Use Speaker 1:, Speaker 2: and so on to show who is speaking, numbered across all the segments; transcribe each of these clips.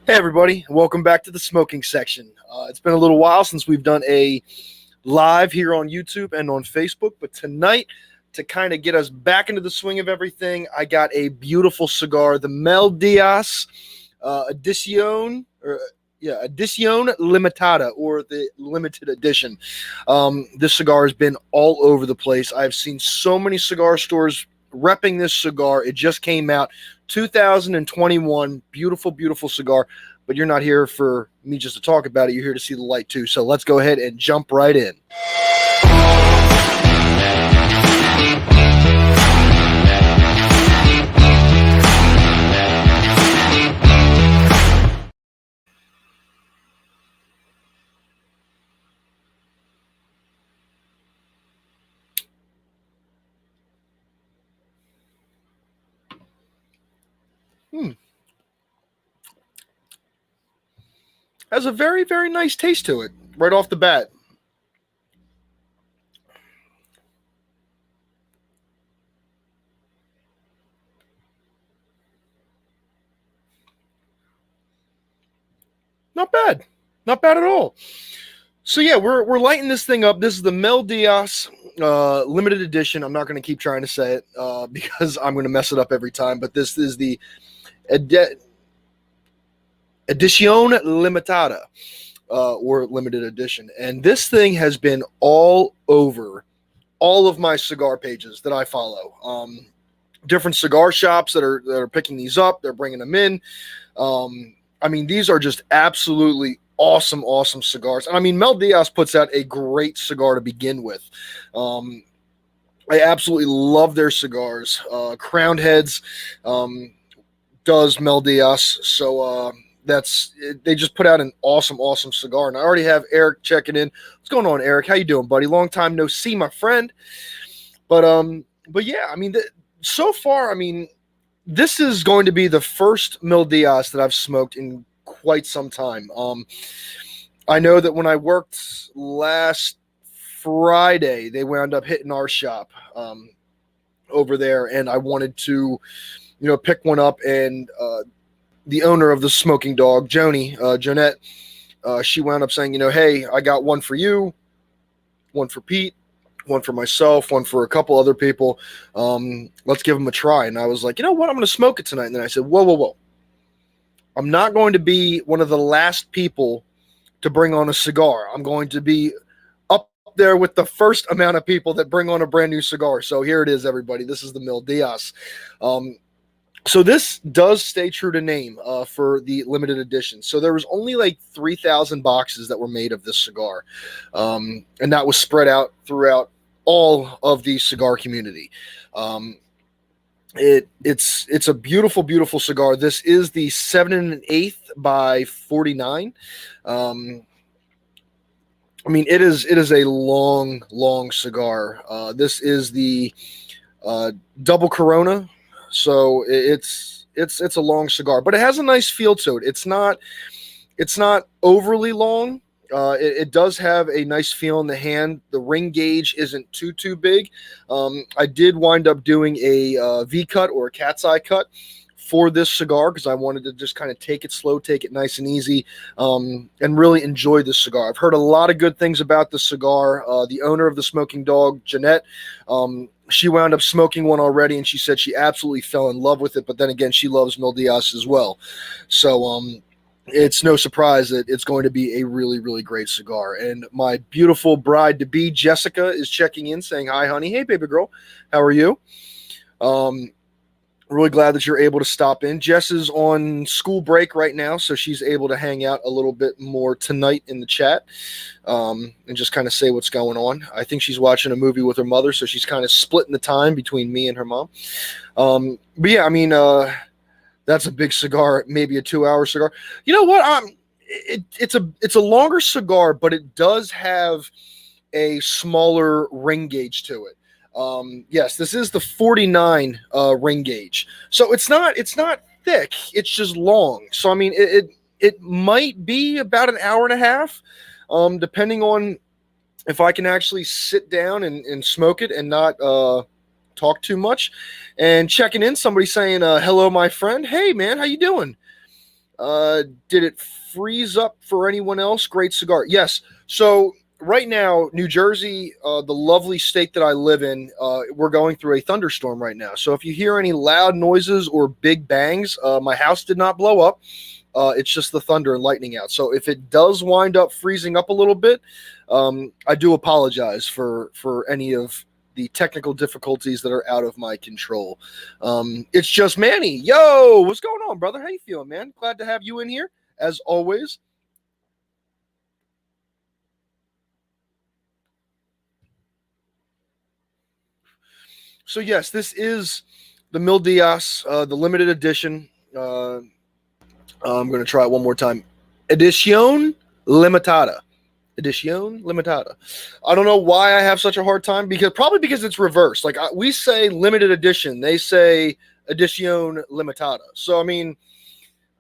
Speaker 1: Hey everybody, welcome back to the smoking section. It's been a little while since we've done a live here on YouTube and on Facebook, but tonight, to kind of get us back into the swing of everything, I got a beautiful cigar, the Mel Diaz Edicion, Edicion Limitada, or the limited edition. This cigar has been all over the place. I've seen so many cigar stores repping this cigar. It just came out 2021. Beautiful, beautiful cigar. But you're not here for me just to talk about it. You're here to see the light too. So let's go ahead and jump right in. Has a very, very nice taste to it right off the bat. Not bad. Not bad at all. So yeah, we're lighting this thing up. This is the Mel Diaz limited edition. I'm not going to keep trying to say it because I'm going to mess it up every time. But this is the Edicion Limitada or limited edition, and this thing has been all over all of my cigar pages that I follow. Different cigar shops that are picking these up. They're bringing them in. I mean, these are just absolutely awesome, awesome cigars. And I mean, Mel Diaz puts out a great cigar to begin with. I absolutely love their cigars. Crowned Heads does Mel Diaz. So they just put out an awesome, awesome cigar. And I already have Eric checking in. What's going on, Eric? How you doing, buddy? Long time no see, my friend. But yeah, I mean, so far, I mean, this is going to be the first Mel Diaz that I've smoked in quite some time. I know that when I worked last Friday, they wound up hitting our shop over there, and I wanted to, pick one up. And the owner of the Smoking Dog, Jonette, she wound up saying, hey, I got one for you, one for Pete, one for myself, one for a couple other people. Let's give them a try. And I was like, you know what? I'm going to smoke it tonight. And then I said, whoa. I'm not going to be one of the last people to bring on a cigar. I'm going to be up there with the first amount of people that bring on a brand new cigar. So here it is, everybody. This is the Mel Diaz. So this does stay true to name for the limited edition. So there was only like 3,000 boxes that were made of this cigar. And that was spread out throughout all of the cigar community. It's a beautiful, beautiful cigar. This is the 7 1/8 by 49. I mean, it is a long, long cigar. This is the double Corona. So it's a long cigar, but it has a nice feel to it. It's not overly long. It does have a nice feel in the hand. The ring gauge isn't too big. I did wind up doing a V cut or a cat's eye cut for this cigar because I wanted to just kind of take it slow, take it nice and easy, and really enjoy this cigar. I've heard a lot of good things about the cigar. The owner of the Smoking Dog, Jeanette, she wound up smoking one already, and she said she absolutely fell in love with it. But then again, she loves Mel Diaz as well. So it's no surprise that it's going to be a really, really great cigar. And my beautiful bride-to-be, Jessica, is checking in saying, hi, honey. Hey, baby girl. How are you? Really glad that you're able to stop in. Jess is on school break right now, so she's able to hang out a little bit more tonight in the chat and just kind of say what's going on. I think she's watching a movie with her mother, so she's kind of splitting the time between me and her mom. But yeah, I mean, that's a big cigar, maybe a 2-hour cigar. You know what? It's a longer cigar, but it does have a smaller ring gauge to it. Yes, this is the 49 ring gauge. So it's not thick, it's just long. So I mean it might be about an hour and a half, depending on if I can actually sit down and smoke it and not talk too much. And checking in, somebody saying hello, my friend. Hey man, how you doing? Did it freeze up for anyone else? Great cigar. Yes. So right now, New Jersey, the lovely state that I live in, we're going through a thunderstorm right now. So if you hear any loud noises or big bangs, my house did not blow up. It's just the thunder and lightning out. So if it does wind up freezing up a little bit, I do apologize for any of the technical difficulties that are out of my control. It's just Manny. Yo, what's going on, brother? How you feeling, man? Glad to have you in here, as always. So yes, this is the Mil Diaz, the limited edition. I'm going to try it one more time. Edicion Limitada. Edicion Limitada. I don't know why I have such a hard time, because it's reversed. Like we say limited edition, they say Edicion Limitada. So I mean,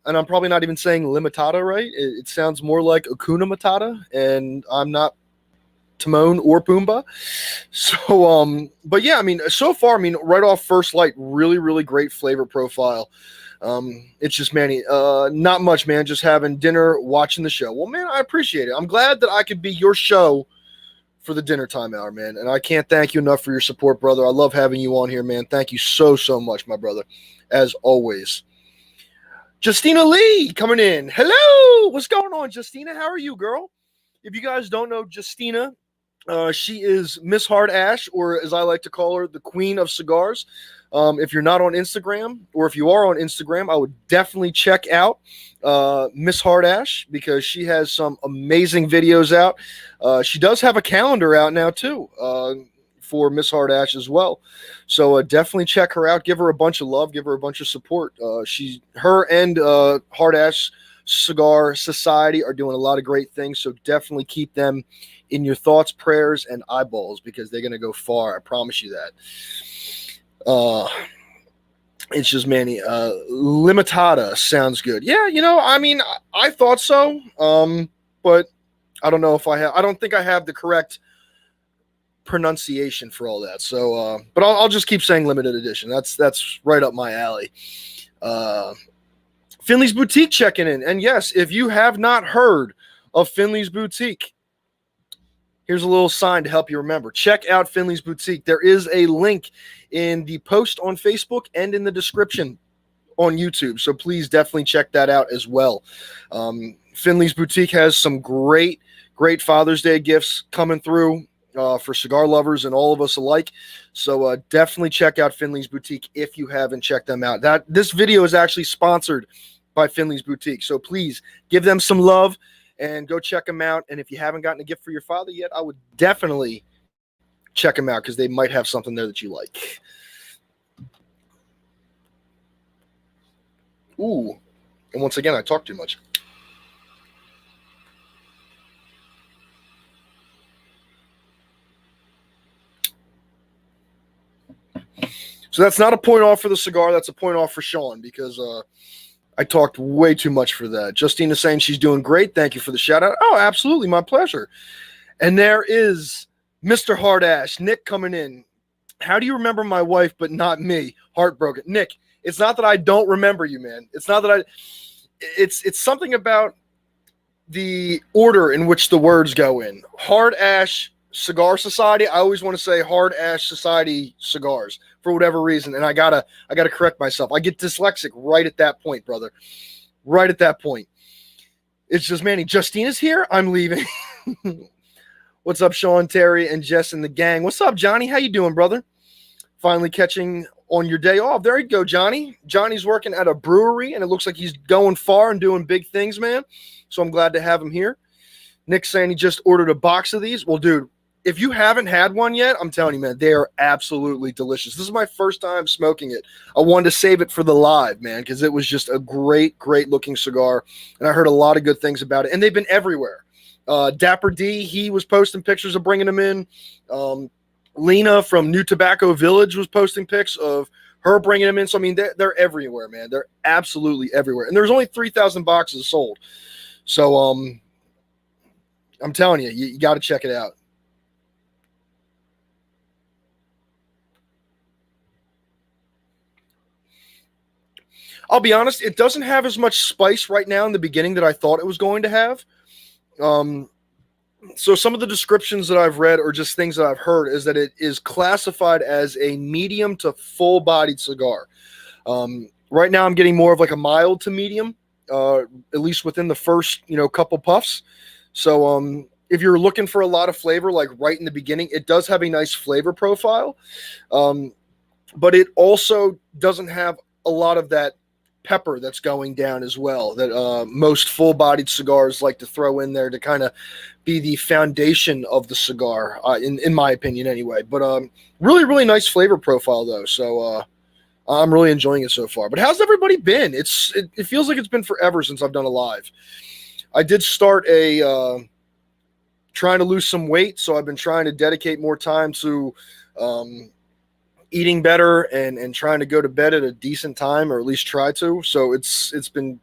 Speaker 1: and I'm probably not even saying Limitada right. It sounds more like Akuna Matata, and I'm not Timon or Pumbaa. So but yeah, I mean, so far, I mean, right off first light, really, really great flavor profile. It's just Manny, not much, man. Just having dinner, watching the show. Well, man, I appreciate it. I'm glad that I could be your show for the dinner time hour, man. And I can't thank you enough for your support, brother. I love having you on here, man. Thank you so, so much, my brother, as always. Justina Lee coming in. Hello. What's going on, Justina? How are you, girl? If you guys don't know Justina, she is Miss Hard Ash, or as I like to call her, the Queen of Cigars. If you're not on Instagram, or if you are on Instagram, I would definitely check out Miss Hard Ash, because she has some amazing videos out. She does have a calendar out now too, for Miss Hard Ash as well. So definitely check her out. Give her a bunch of love. Give her a bunch of support. Her and Hard Ash Cigar Society are doing a lot of great things. So definitely keep them in your thoughts, prayers, and eyeballs, because they're going to go far. I promise you that. It's just Manny. Limitada sounds good. Yeah, I mean, I thought so. But I don't know if I don't think I have the correct pronunciation for all that. So, but I'll just keep saying limited edition. That's right up my alley. Finley's Boutique checking in. And yes, if you have not heard of Finley's Boutique, here's a little sign to help you remember. Check out Finley's Boutique. There is a link in the post on Facebook and in the description on YouTube. So please definitely check that out as well. Finley's Boutique has some great Father's Day gifts coming through for cigar lovers and all of us alike. So definitely check out Finley's Boutique if you haven't checked them out. This video is actually sponsored by Finley's Boutique. So please give them some love and go check them out. And if you haven't gotten a gift for your father yet, I would definitely check them out, because they might have something there that you like. Ooh. And once again, I talk too much. So that's not a point off for the cigar. That's a point off for Sean, because I talked way too much for that. Justina saying she's doing great. Thank you for the shout out. Oh, absolutely. My pleasure. And there is Mr. Hard Ash, Nick, coming in. How do you remember my wife, but not me? Heartbroken. Nick, it's not that I don't remember you, man. It's not that it's something about the order in which the words go in. Hard Ash Cigar Society. I always want to say Hard Ash Society Cigars for whatever reason, and I gotta correct myself. I get dyslexic right at that point, brother. Right at that point. It's just Manny. Justina's here. I'm leaving. What's up, Sean, Terry, and Jess and the gang? What's up, Johnny? How you doing, brother? Finally catching on your day off. There you go, Johnny. Johnny's working at a brewery, and it looks like he's going far and doing big things, man. So I'm glad to have him here. Nick's saying he just ordered a box of these. Well, dude, if you haven't had one yet, I'm telling you, man, they are absolutely delicious. This is my first time smoking it. I wanted to save it for the live, man, because it was just a great looking cigar. And I heard a lot of good things about it. And they've been everywhere. Dapper D, he was posting pictures of bringing them in. Lena from New Tobacco Village was posting pics of her bringing them in. So, I mean, they're everywhere, man. They're absolutely everywhere. And there's only 3,000 boxes sold. So, I'm telling you, you got to check it out. I'll be honest, it doesn't have as much spice right now in the beginning that I thought it was going to have. So some of the descriptions that I've read or just things that I've heard is that it is classified as a medium to full-bodied cigar. Right now I'm getting more of like a mild to medium, at least within the first, couple puffs. So if you're looking for a lot of flavor, like right in the beginning, it does have a nice flavor profile. But it also doesn't have a lot of that pepper that's going down as well that most full-bodied cigars like to throw in there to kind of be the foundation of the cigar, in my opinion anyway. But really, really nice flavor profile though. So I'm really enjoying it so far. But how's everybody been? It feels like it's been forever since I've done a live. I did start trying to lose some weight, so I've been trying to dedicate more time to eating better and trying to go to bed at a decent time, or at least try to. So it's been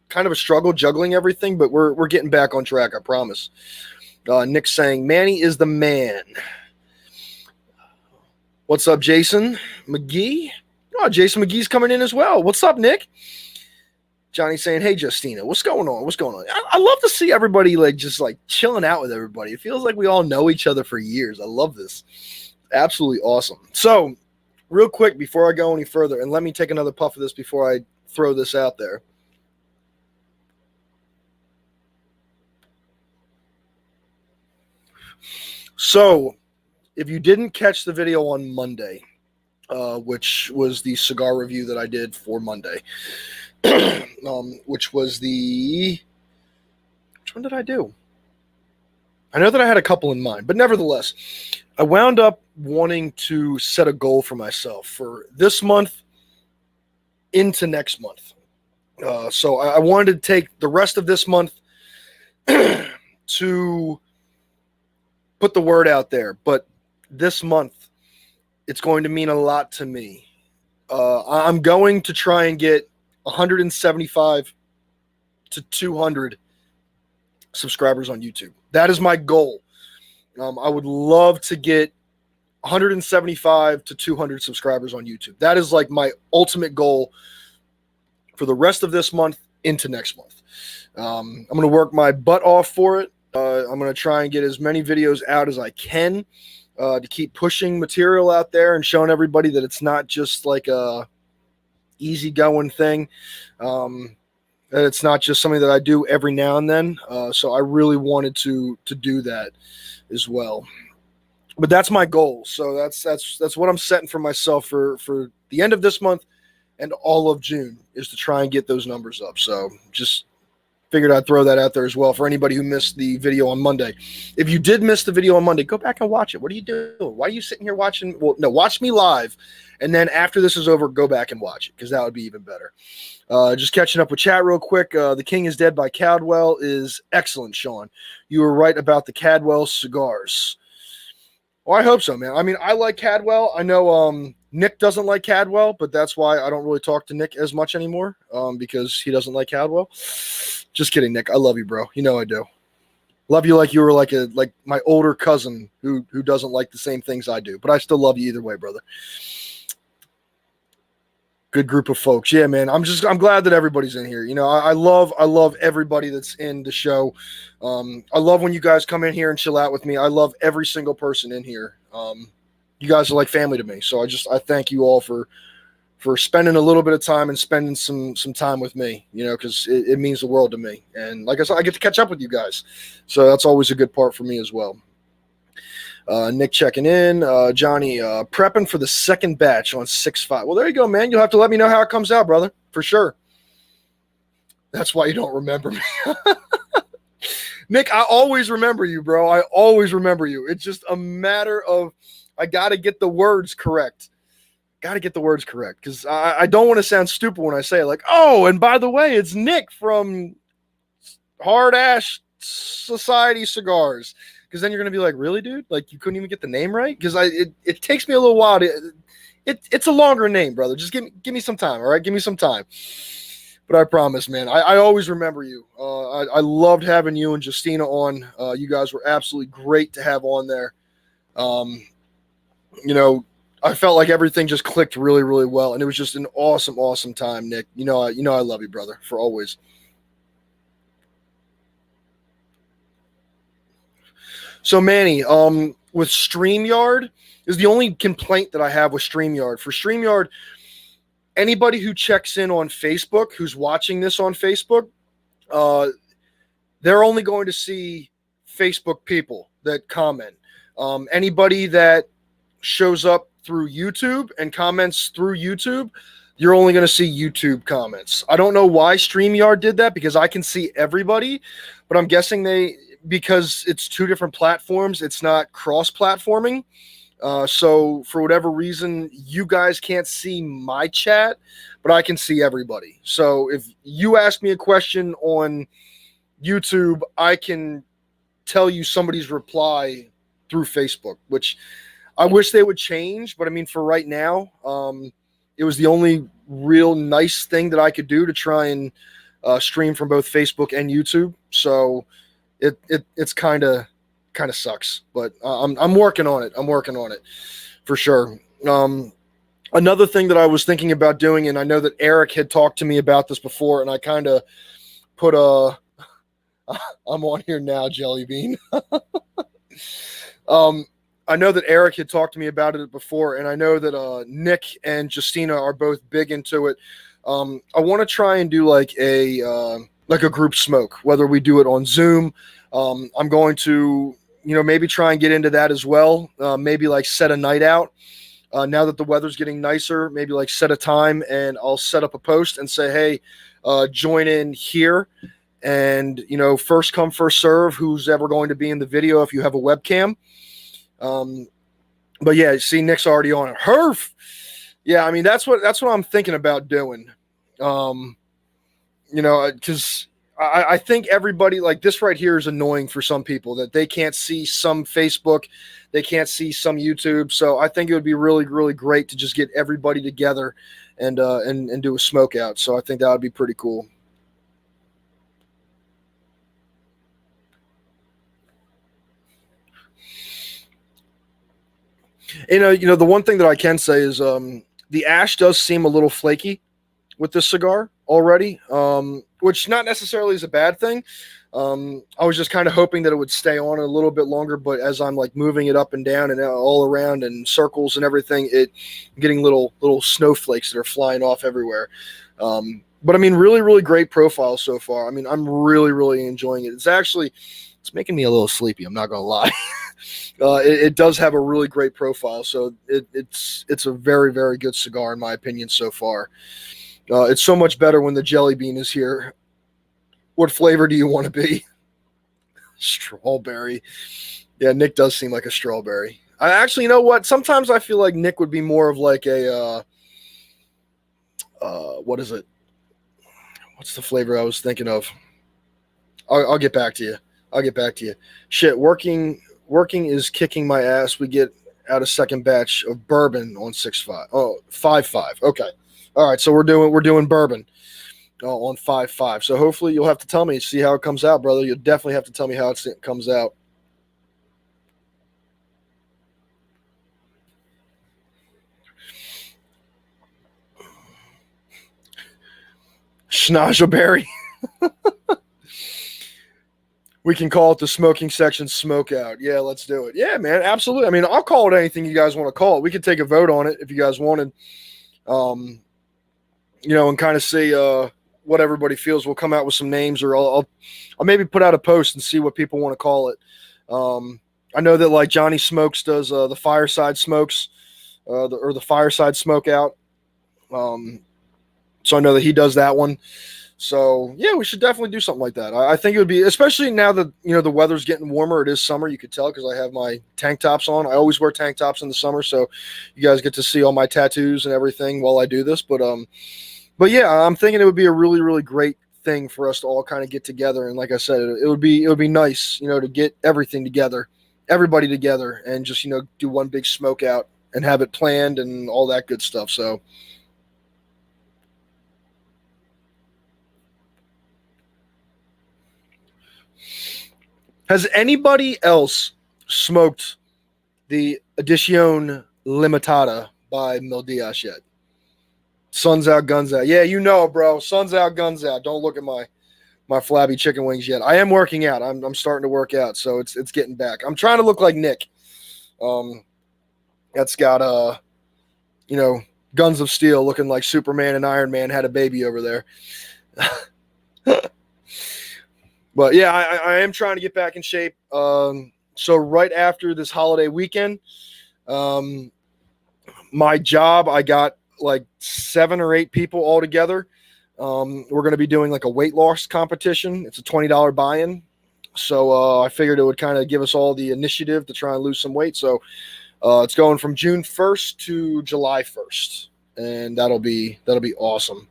Speaker 1: kind of a struggle juggling everything, but we're getting back on track, I promise. Nick's saying Manny is the man. What's up, Jason McGee? Oh, Jason McGee's coming in as well. What's up, Nick? Johnny saying, hey, Justina, what's going on? What's going on? I love to see everybody just chilling out with everybody. It feels like we all know each other for years. I love this. Absolutely awesome. So real quick, before I go any further, and let me take another puff of this before I throw this out there. So if you didn't catch the video on Monday, which was the cigar review that I did for Monday, which was which one did I do? I know that I had a couple in mind, but nevertheless, I wound up wanting to set a goal for myself for this month into next month. So I wanted to take the rest of this month to put the word out there, but this month it's going to mean a lot to me. I'm going to try and get 175 to 200 subscribers on YouTube. That is my goal. I would love to get 175 to 200 subscribers on YouTube. That is like my ultimate goal for the rest of this month into next month. I'm going to work my butt off for it. I'm going to try and get as many videos out as I can to keep pushing material out there and showing everybody that it's not just like a easygoing thing. That it's not just something that I do every now and then. So I really wanted to do that as well. But that's my goal. So that's what I'm setting for myself for the end of this month and all of June, is to try and get those numbers up. So just figured I'd throw that out there as well for anybody who missed the video on Monday. If you did miss the video on Monday, go back and watch it. What are you doing? Why are you sitting here watching? Well, no, watch me live. And then after this is over, go back and watch it, because that would be even better. Just catching up with chat real quick. The King is Dead by Cadwell is excellent, Sean. You were right about the Cadwell cigars. Well, I hope so, man. I mean, I like Cadwell. I know Nick doesn't like Cadwell, but that's why I don't really talk to Nick as much anymore, because he doesn't like Cadwell. Just kidding, Nick. I love you, bro. You know I do. Love you like you were like my older cousin who doesn't like the same things I do, but I still love you either way, brother. Good group of folks. Yeah, man. I'm glad that everybody's in here. You know, I love everybody that's in the show. I love when you guys come in here and chill out with me. I love every single person in here. You guys are like family to me. So I thank you all for spending a little bit of time and spending some time with me, you know, because it means the world to me. And like I said, I get to catch up with you guys. So that's always a good part for me as well. Nick checking in. Johnny prepping for the second batch on 6/5. Well, there you go, man. You'll have to let me know how it comes out, brother, for sure. That's why you don't remember me. Nick, I always remember you, bro. I always remember you. It's just a matter of I got to get the words correct. Got to get the words correct, because I don't want to sound stupid when I say it, like, oh, and by the way, it's Nick from Hard Ash Society Cigars. Because then you're going to be like, really, dude? Like, you couldn't even get the name right? Because it takes me a little while to it's a longer name, brother. Just give me some time, all right? Give me some time. But I promise, man, I always remember you. I loved having you and Justina on. You guys were absolutely great to have on there. You know, I felt like everything just clicked really, really well, and it was just an awesome, awesome time, Nick. I love you, brother, for always. So, Manny, with StreamYard is the only complaint that I have with StreamYard. For StreamYard, anybody who checks in on Facebook, who's watching this on Facebook, uh, they're only going to see Facebook people that comment. Anybody that shows up through YouTube and comments through YouTube, you're only going to see YouTube comments. I don't know why StreamYard did that because I can see everybody, but I'm guessing because it's two different platforms, it's not cross-platforming. So for whatever reason, you guys can't see my chat, but I can see everybody. So if you ask me a question on YouTube, I can tell you somebody's reply through Facebook, which I wish they would change. But I mean, for right now, it was the only real nice thing that I could do to try and stream from both Facebook and YouTube. So it's kind of sucks, but I'm working on it. I'm working on it for sure. Another thing that I was thinking about doing, and I know that Eric had talked to me about this before, and I kind of put I'm on here now, Jelly Bean. I know that Eric had talked to me about it before, and I know that Nick and Justina are both big into it. I want to try and do like a group smoke, whether we do it on Zoom. I'm going to, maybe try and get into that as well. Maybe like set a night out. Now that the weather's getting nicer, maybe like set a time and I'll set up a post and say, hey, join in here. And, first come, first serve, who's ever going to be in the video if you have a webcam. But yeah, see, Nick's already on it. Herf. Yeah, I mean, that's what I'm thinking about doing. Because I think everybody, like, this right here is annoying for some people that they can't see some Facebook, they can't see some YouTube. So I think it would be really, really great to just get everybody together and do a smoke out. So I think that would be pretty cool. The one thing that I can say is the ash does seem a little flaky with this cigar already, which not necessarily is a bad thing. I was just kind of hoping that it would stay on a little bit longer, but as I'm like moving it up and down and all around and circles and everything, getting little snowflakes that are flying off everywhere. But I mean, really, really great profile so far. I mean, I'm really, really enjoying it. It's making me a little sleepy. I'm not going to lie. It does have a really great profile. So it's a very, very good cigar in my opinion so far. It's so much better when the Jelly Bean is here. What flavor do you want to be? Strawberry. Yeah, Nick does seem like a strawberry. I actually, you know what? Sometimes I feel like Nick would be more of like a, what is it? What's the flavor I was thinking of? I'll get back to you. I'll get back to you. Shit, working is kicking my ass. We get out a second batch of bourbon on 6.5. Oh, 5.5. Okay. All right, so we're doing bourbon on 5.5. So hopefully you'll have to tell me, see how it comes out, brother. You'll definitely have to tell me how it comes out. Schnozzelberry. We can call it the smoking section smoke out. Yeah, let's do it. Yeah, man, absolutely. I mean, I'll call it anything you guys want to call it. We could take a vote on it if you guys wanted. And kind of see what everybody feels. We'll come out with some names, or I'll maybe put out a post and see what people want to call it. I know that like Johnny Smokes does the fireside smokes, or the fireside smoke out. So I know that he does that one. So yeah, we should definitely do something like that. I think it would be, especially now that the weather's getting warmer. It is summer. You could tell because I have my tank tops on. I always wear tank tops in the summer, so you guys get to see all my tattoos and everything while I do this. But yeah, I'm thinking it would be a really, really great thing for us to all kind of get together. And like I said, it would be nice, to get everything together, everybody together, and just do one big smoke out and have it planned and all that good stuff. So. Has anybody else smoked the Edicion Limitada by Mil Diaz yet. Sun's out, guns out. Yeah, you know, bro. Sun's out, guns out. Don't look at my flabby chicken wings yet. I am working out. I'm starting to work out, so it's getting back. I'm trying to look like Nick. That's got Guns of Steel, looking like Superman and Iron Man had a baby over there. But yeah, I am trying to get back in shape. So right after this holiday weekend, my job, I got like 7 or 8 people all together. We're going to be doing like a weight loss competition. It's a $20 buy-in. So I figured it would kind of give us all the initiative to try and lose some weight. So it's going from June 1st to July 1st. And that'll be awesome.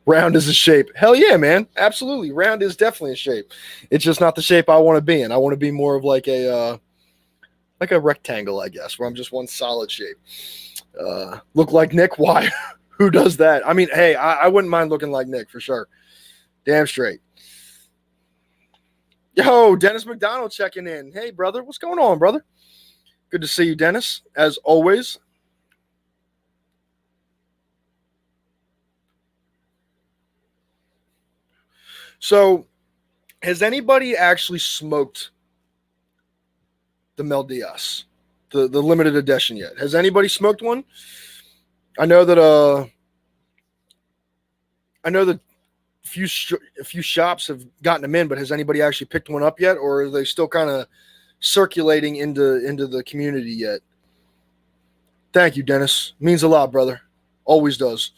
Speaker 1: Round is a shape. Hell yeah, man. Absolutely. Round is definitely a shape. It's just not the shape I want to be in. I want to be more of like a rectangle, I guess, where I'm just one solid shape. Look like Nick? Why? Who does that? I mean, hey, I wouldn't mind looking like Nick for sure. Damn straight. Yo, Dennis McDonald checking in. Hey, brother. What's going on, brother? Good to see you, Dennis, as always. So, has anybody actually smoked the Mil Diaz, the limited edition yet? Has anybody smoked one? I know that a few shops have gotten them in, but has anybody actually picked one up yet, or are they still kind of circulating into the community yet? Thank you, Dennis. Means a lot, brother. Always does.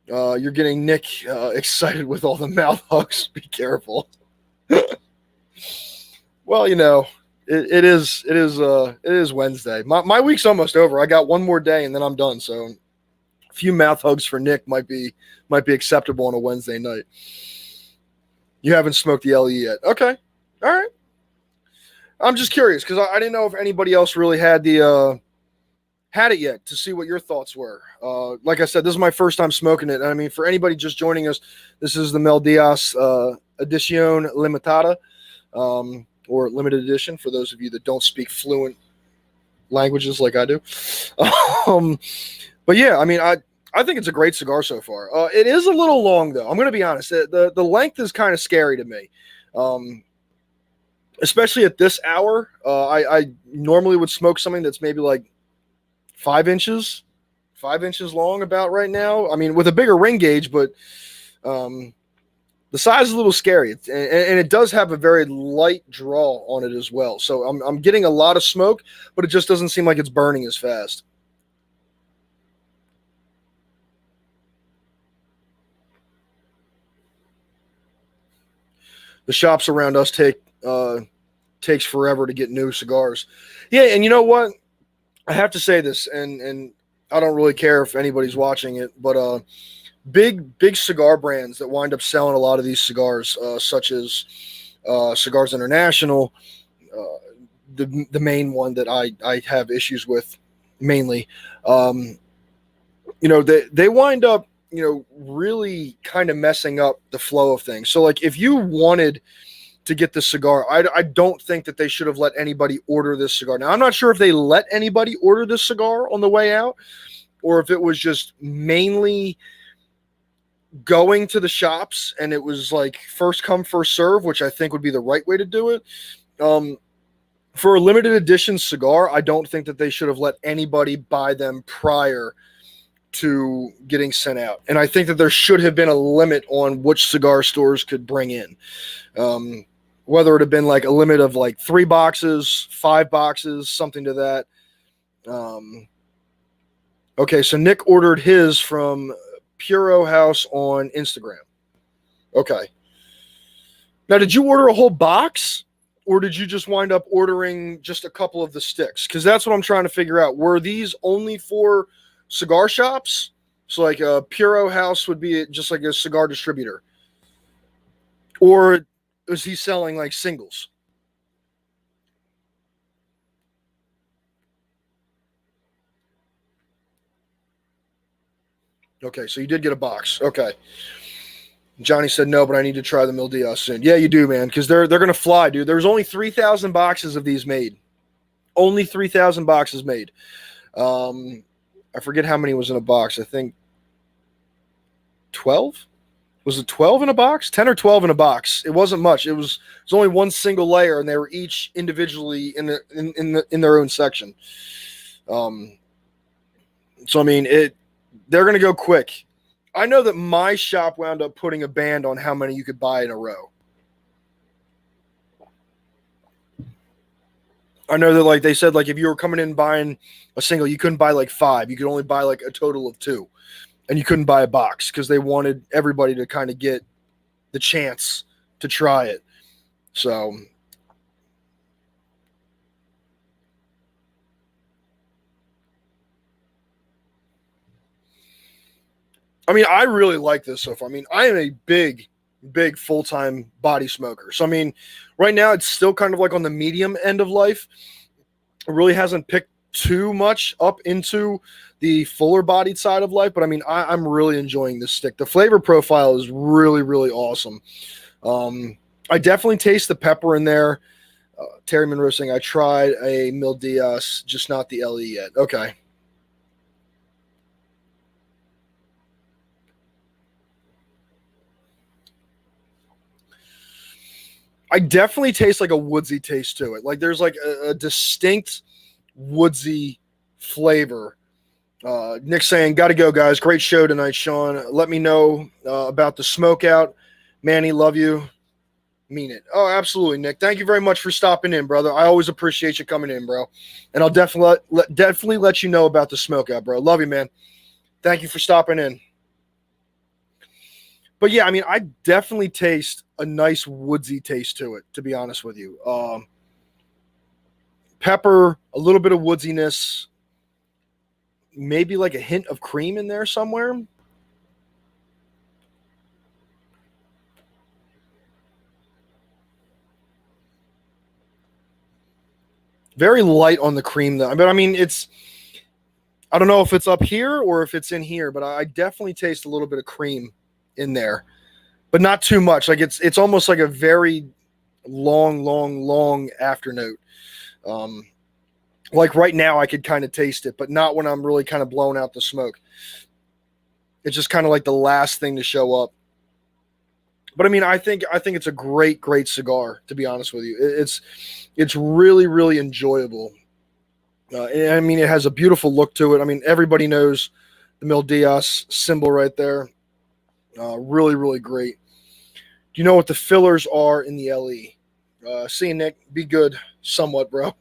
Speaker 1: You're getting Nick excited with all the mouth hugs. Be careful. Well, it is Wednesday. My week's almost over. I got one more day and then I'm done. So a few mouth hugs for Nick might be acceptable on a Wednesday night. You haven't smoked the LE yet. Okay. All right. I'm just curious because I didn't know if anybody else really had it yet to see what your thoughts were. Like I said, this is my first time smoking it. I mean, for anybody just joining us, this is the Mil Diaz Edicion Limitada, or limited edition for those of you that don't speak fluent languages like I do. But yeah, I mean, I think it's a great cigar so far. It is a little long though. I'm going to be honest. The length is kind of scary to me. Especially at this hour. I normally would smoke something that's maybe like 5 inches long about right now. I mean, with a bigger ring gauge, but the size is a little scary. And it does have a very light draw on it as well. So I'm getting a lot of smoke, but it just doesn't seem like it's burning as fast. The shops around us takes forever to get new cigars. Yeah, and you know what? I have to say this, and I don't really care if anybody's watching it, but big cigar brands that wind up selling a lot of these cigars, such as Cigars International, the main one that I have issues with mainly, they wind up really kind of messing up the flow of things. So like if you wanted to get this cigar, I don't think that they should have let anybody order this cigar. Now, I'm not sure if they let anybody order this cigar on the way out or if it was just mainly going to the shops and it was like first come, first serve, which I think would be the right way to do it. For a limited edition cigar, I don't think that they should have let anybody buy them prior to getting sent out. And I think that there should have been a limit on which cigar stores could bring in. Whether it had been like a limit of like 3 boxes, 5 boxes, something to that. Okay, so Nick ordered his from Puro House on Instagram. Okay. Now, did you order a whole box? Or did you just wind up ordering just a couple of the sticks? Because that's what I'm trying to figure out. Were these only for cigar shops? So like a Puro House would be just like a cigar distributor. Or is he selling like singles? Okay, so you did get a box. Okay. Johnny said no, but I need to try the Mil Diaz soon. Yeah, you do, man, because they're going to fly, dude. There's only 3,000 boxes of these made. Only 3,000 boxes made. I forget how many was in a box. I think 12. Was it 12 in a box? 10 or 12 in a box. It wasn't much. It was only one single layer, and they were each individually in their own section. So I mean, they're going to go quick. I know that my shop wound up putting a ban on how many you could buy in a row. I know that, like they said, like if you were coming in buying a single, you couldn't buy like 5. You could only buy like a total of 2, and you couldn't buy a box because they wanted everybody to kind of get the chance to try it. So I mean, I really like this so far. I mean, I am a big full-time body smoker. So I mean, right now it's still kind of like on the medium end of life. It really hasn't picked too much up into the fuller bodied side of life, but I mean, I'm really enjoying this stick. The flavor profile is really, really awesome. I definitely taste the pepper in there. Terry Monroe saying, I tried a Mil Diaz, just not the LE yet. Okay. I definitely taste like a woodsy taste to it. Like there's like a distinct woodsy flavor. Nick saying, got to go, guys. Great show tonight, Sean. Let me know about the smoke out. Manny, love you. Mean it. Oh, absolutely, Nick. Thank you very much for stopping in, brother. I always appreciate you coming in, bro. And I'll definitely let you know about the smoke out, bro. Love you, man. Thank you for stopping in. But yeah, I mean, I definitely taste a nice woodsy taste to it, to be honest with you. Pepper, a little bit of woodsiness, maybe like a hint of cream in there somewhere. Very light on the cream, though. But I mean, I don't know if it's up here or if it's in here, but I definitely taste a little bit of cream in there, but not too much. Like it's almost like a very long after note. Like right now I could kind of taste it, but not when I'm really kind of blowing out the smoke. It's just kind of like the last thing to show up. But I mean, I think it's a great cigar, to be honest with you. It's really enjoyable. And I mean, it has a beautiful look to it. I mean, everybody knows the Mil Diaz symbol right there. Really great. Do you know what the fillers are in the LE? See you, Nick. Be good, somewhat, bro.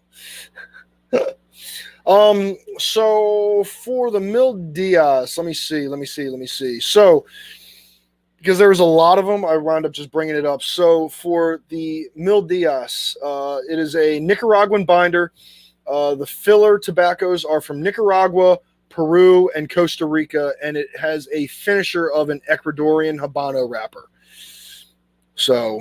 Speaker 1: So for the Mil Diaz, let me see. So because there was a lot of them, I wound up just bringing it up. So for the Mil Diaz, it is a Nicaraguan binder. The filler tobaccos are from Nicaragua, Peru, and Costa Rica, and it has a finisher of an Ecuadorian Habano wrapper. So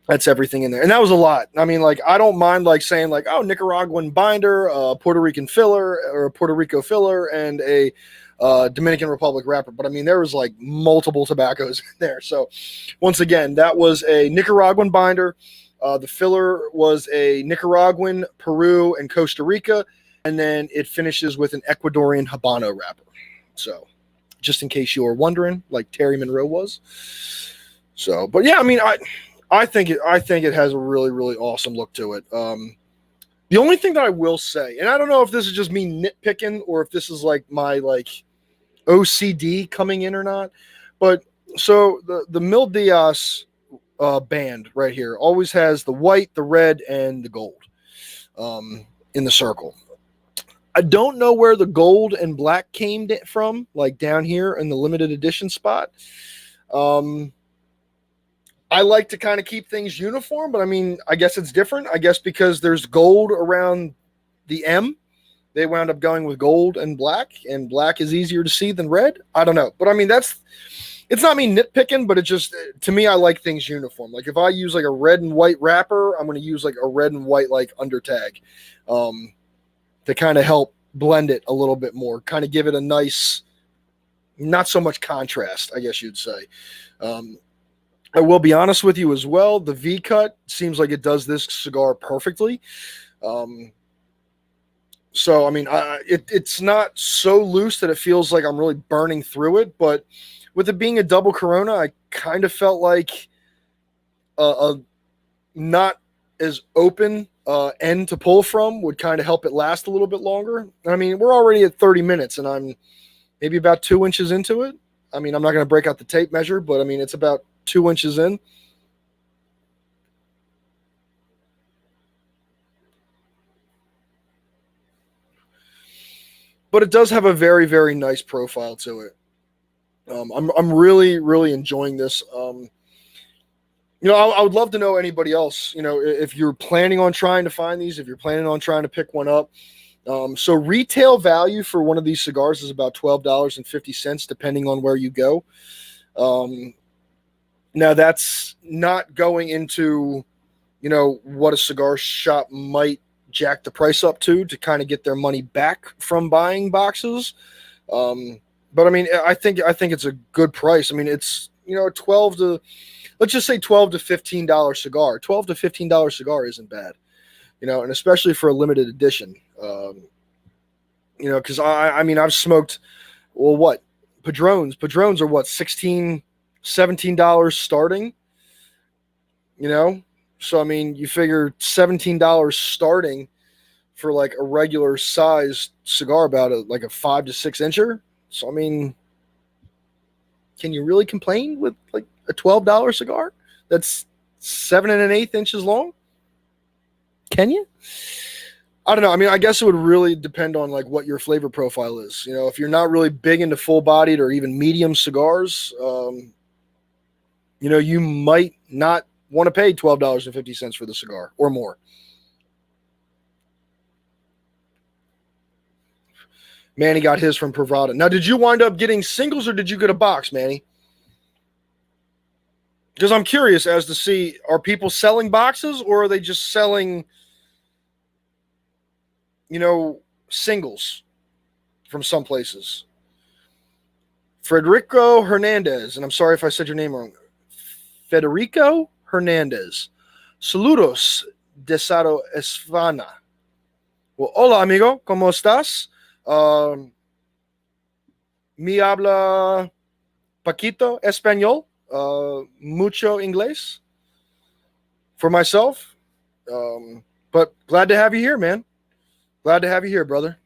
Speaker 1: that's everything in there. And that was a lot. I mean, like, I don't mind like saying like, oh, Nicaraguan binder, Puerto Rican filler, or a Puerto Rico filler, and a Dominican Republic wrapper. But I mean, there was like multiple tobaccos in there. So once again, that was a Nicaraguan binder. The filler was a Nicaraguan, Peru, and Costa Rica. And then it finishes with an Ecuadorian Habano wrapper. So just in case you were wondering, like Terry Monroe was. So, but yeah, I mean, I think it has a really awesome look to it. The only thing that I will say, and I don't know if this is just me nitpicking or if this is like my like OCD coming in or not, but so the Mil Diaz band right here always has the white, the red, and the gold in the circle. I don't know where the gold and black came from, like down here in the limited edition spot. I like to kind of keep things uniform, but I mean, I guess it's different. I guess because there's gold around the M, they wound up going with gold and black is easier to see than red. I don't know. But I mean, it's not me nitpicking, but it just, to me, I like things uniform. Like if I use like a red and white wrapper, I'm going to use like a red and white like under tag to kind of help blend it a little bit more, kind of give it a nice, not so much contrast, I guess you'd say. I will be honest with you as well. The V cut seems like it does this cigar perfectly. So, I mean, it's not so loose that it feels like I'm really burning through it. But with it being a double Corona, I kind of felt like a not as open end to pull from would kind of help it last a little bit longer. I mean, we're already at 30 minutes and I'm maybe about 2 inches into it. I mean, I'm not going to break out the tape measure, but I mean, it's about 2 inches in. But it does have a very, very nice profile to it. I'm really, really enjoying this. I would love to know anybody else, if you're planning on trying to find these, if you're planning on trying to pick one up. So retail value for one of these cigars is about $12.50, depending on where you go. Now that's not going into, what a cigar shop might jack the price up to kind of get their money back from buying boxes. But I mean, I think it's a good price. I mean, it's, 12 to, let's just say $12 to $15 cigar. $12 to $15 cigar isn't bad, and especially for a limited edition. Because I mean, I've smoked, well, what? Padrones are what, $16, $17 starting, So, I mean, you figure $17 starting for like a regular size cigar, about like a 5 to 6 incher. So, I mean, can you really complain with like a $12 cigar that's 7 1/8 inches long? Can you? I don't know. I mean, I guess it would really depend on like what your flavor profile is. If you're not really big into full bodied or even medium cigars, you might not want to pay $12.50 for the cigar or more. Manny got his from Pravada. Now, did you wind up getting singles or did you get a box, Manny? Because I'm curious as to see, are people selling boxes or are they just selling, singles from some places? Federico Hernandez, and I'm sorry if I said your name wrong. Federico Hernandez. Saludos de Sado Esfana. Well, hola, amigo. ¿Cómo estás? Mi habla Paquito Español. Mucho Inglés for myself. But glad to have you here, man. Glad to have you here, brother.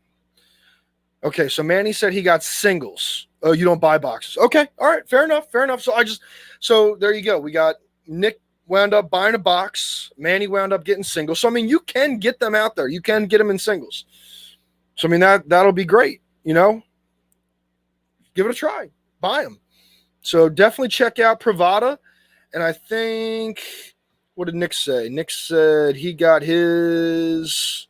Speaker 1: Okay, so Manny said he got singles. Oh, you don't buy boxes. Okay, all right, fair enough. So there you go. We got Nick wound up buying a box. Manny wound up getting singles. So, I mean, you can get them out there. You can get them in singles. So, I mean, that'll be great, Give it a try. Buy them. So definitely check out Pravada. And I think, what did Nick say? Nick said he got his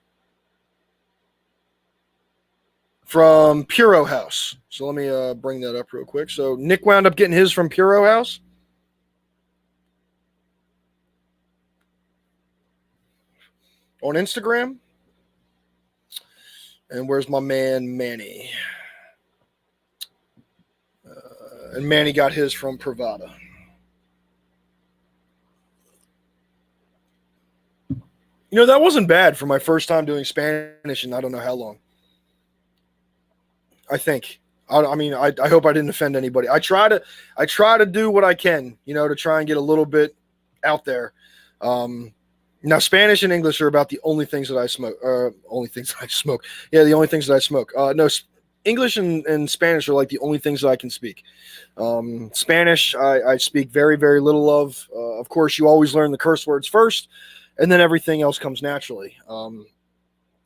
Speaker 1: from Puro House. So let me bring that up real quick. So Nick wound up getting his from Puro House. On Instagram. And where's my man Manny? And Manny got his from Pravada. That wasn't bad for my first time doing Spanish in I don't know how long. I think. I mean, I hope I didn't offend anybody. I try to do what I can, to try and get a little bit out there. Now, Spanish and English are about the only things that I smoke. Yeah, the only things that I smoke. No, English and Spanish are like the only things that I can speak. Spanish, I speak very, very little of. Of course, you always learn the curse words first, and then everything else comes naturally.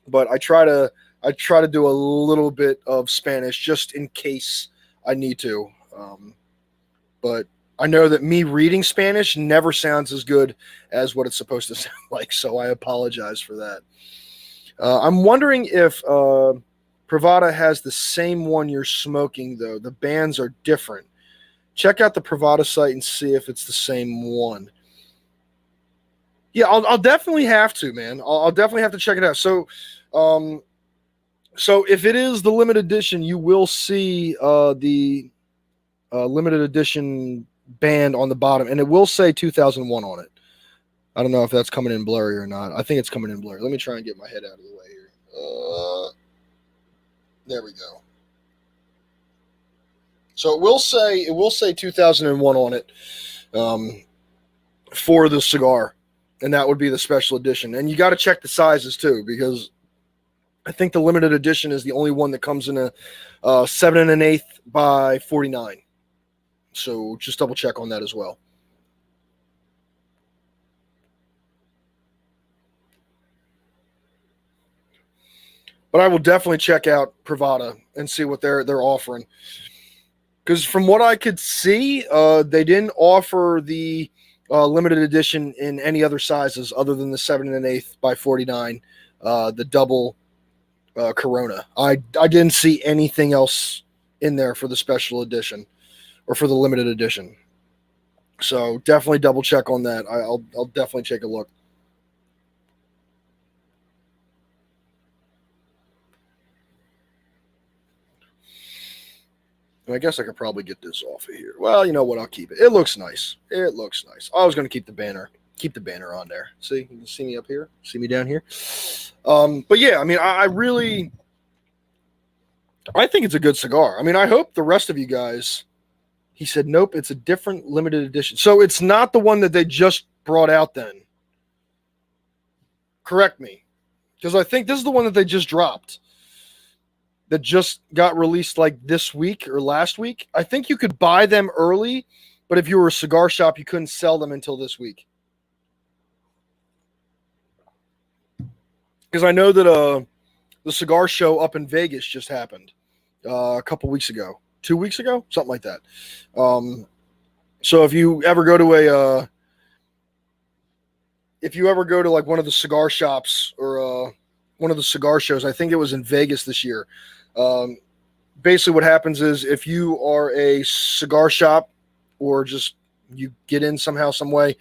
Speaker 1: But I try to do a little bit of Spanish just in case I need to. But I know that me reading Spanish never sounds as good as what it's supposed to sound like, so I apologize for that. I'm wondering if Pravada has the same one you're smoking, though. The bands are different. Check out the Pravada site and see if it's the same one. Yeah, I'll definitely have to, man. I'll definitely have to check it out. So if it is the limited edition, you will see the limited edition band on the bottom, and it will say 2001 on it. I don't know if that's coming in blurry or not. I think it's coming in blurry. Let me try and get my head out of the way here. There we go. So it will say 2001 on it for the cigar, and that would be the special edition. And you got to check the sizes too, because I think the limited edition is the only one that comes in a 7 1/8 by 49. So just double check on that as well. But I will definitely check out Privada and see what they're offering. Because from what I could see, they didn't offer the limited edition in any other sizes other than the 7 1/8 by 49, the double Corona. I didn't see anything else in there for the special edition or for the limited edition. So definitely double check on that. I'll definitely take a look. And I guess I could probably get this off of here. Well, you know what? I'll keep it. It looks nice. It looks nice. I was going to keep the banner. Keep the banner on there. See, you can see me up here. See me down here. But yeah, I mean, I think it's a good cigar. I mean, I hope the rest of you guys. He said, nope, it's a different limited edition. So it's not the one that they just brought out then. Correct me. Because I think this is the one that they just dropped. That just got released like this week or last week. I think you could buy them early, but if you were a cigar shop, you couldn't sell them until this week. Because I know that the cigar show up in Vegas just happened a couple weeks ago. 2 weeks ago? Something like that. So if you ever go to like one of the cigar shops or one of the cigar shows, I think it was in Vegas this year. Basically what happens is if you are a cigar shop or just you get in somehow, some way,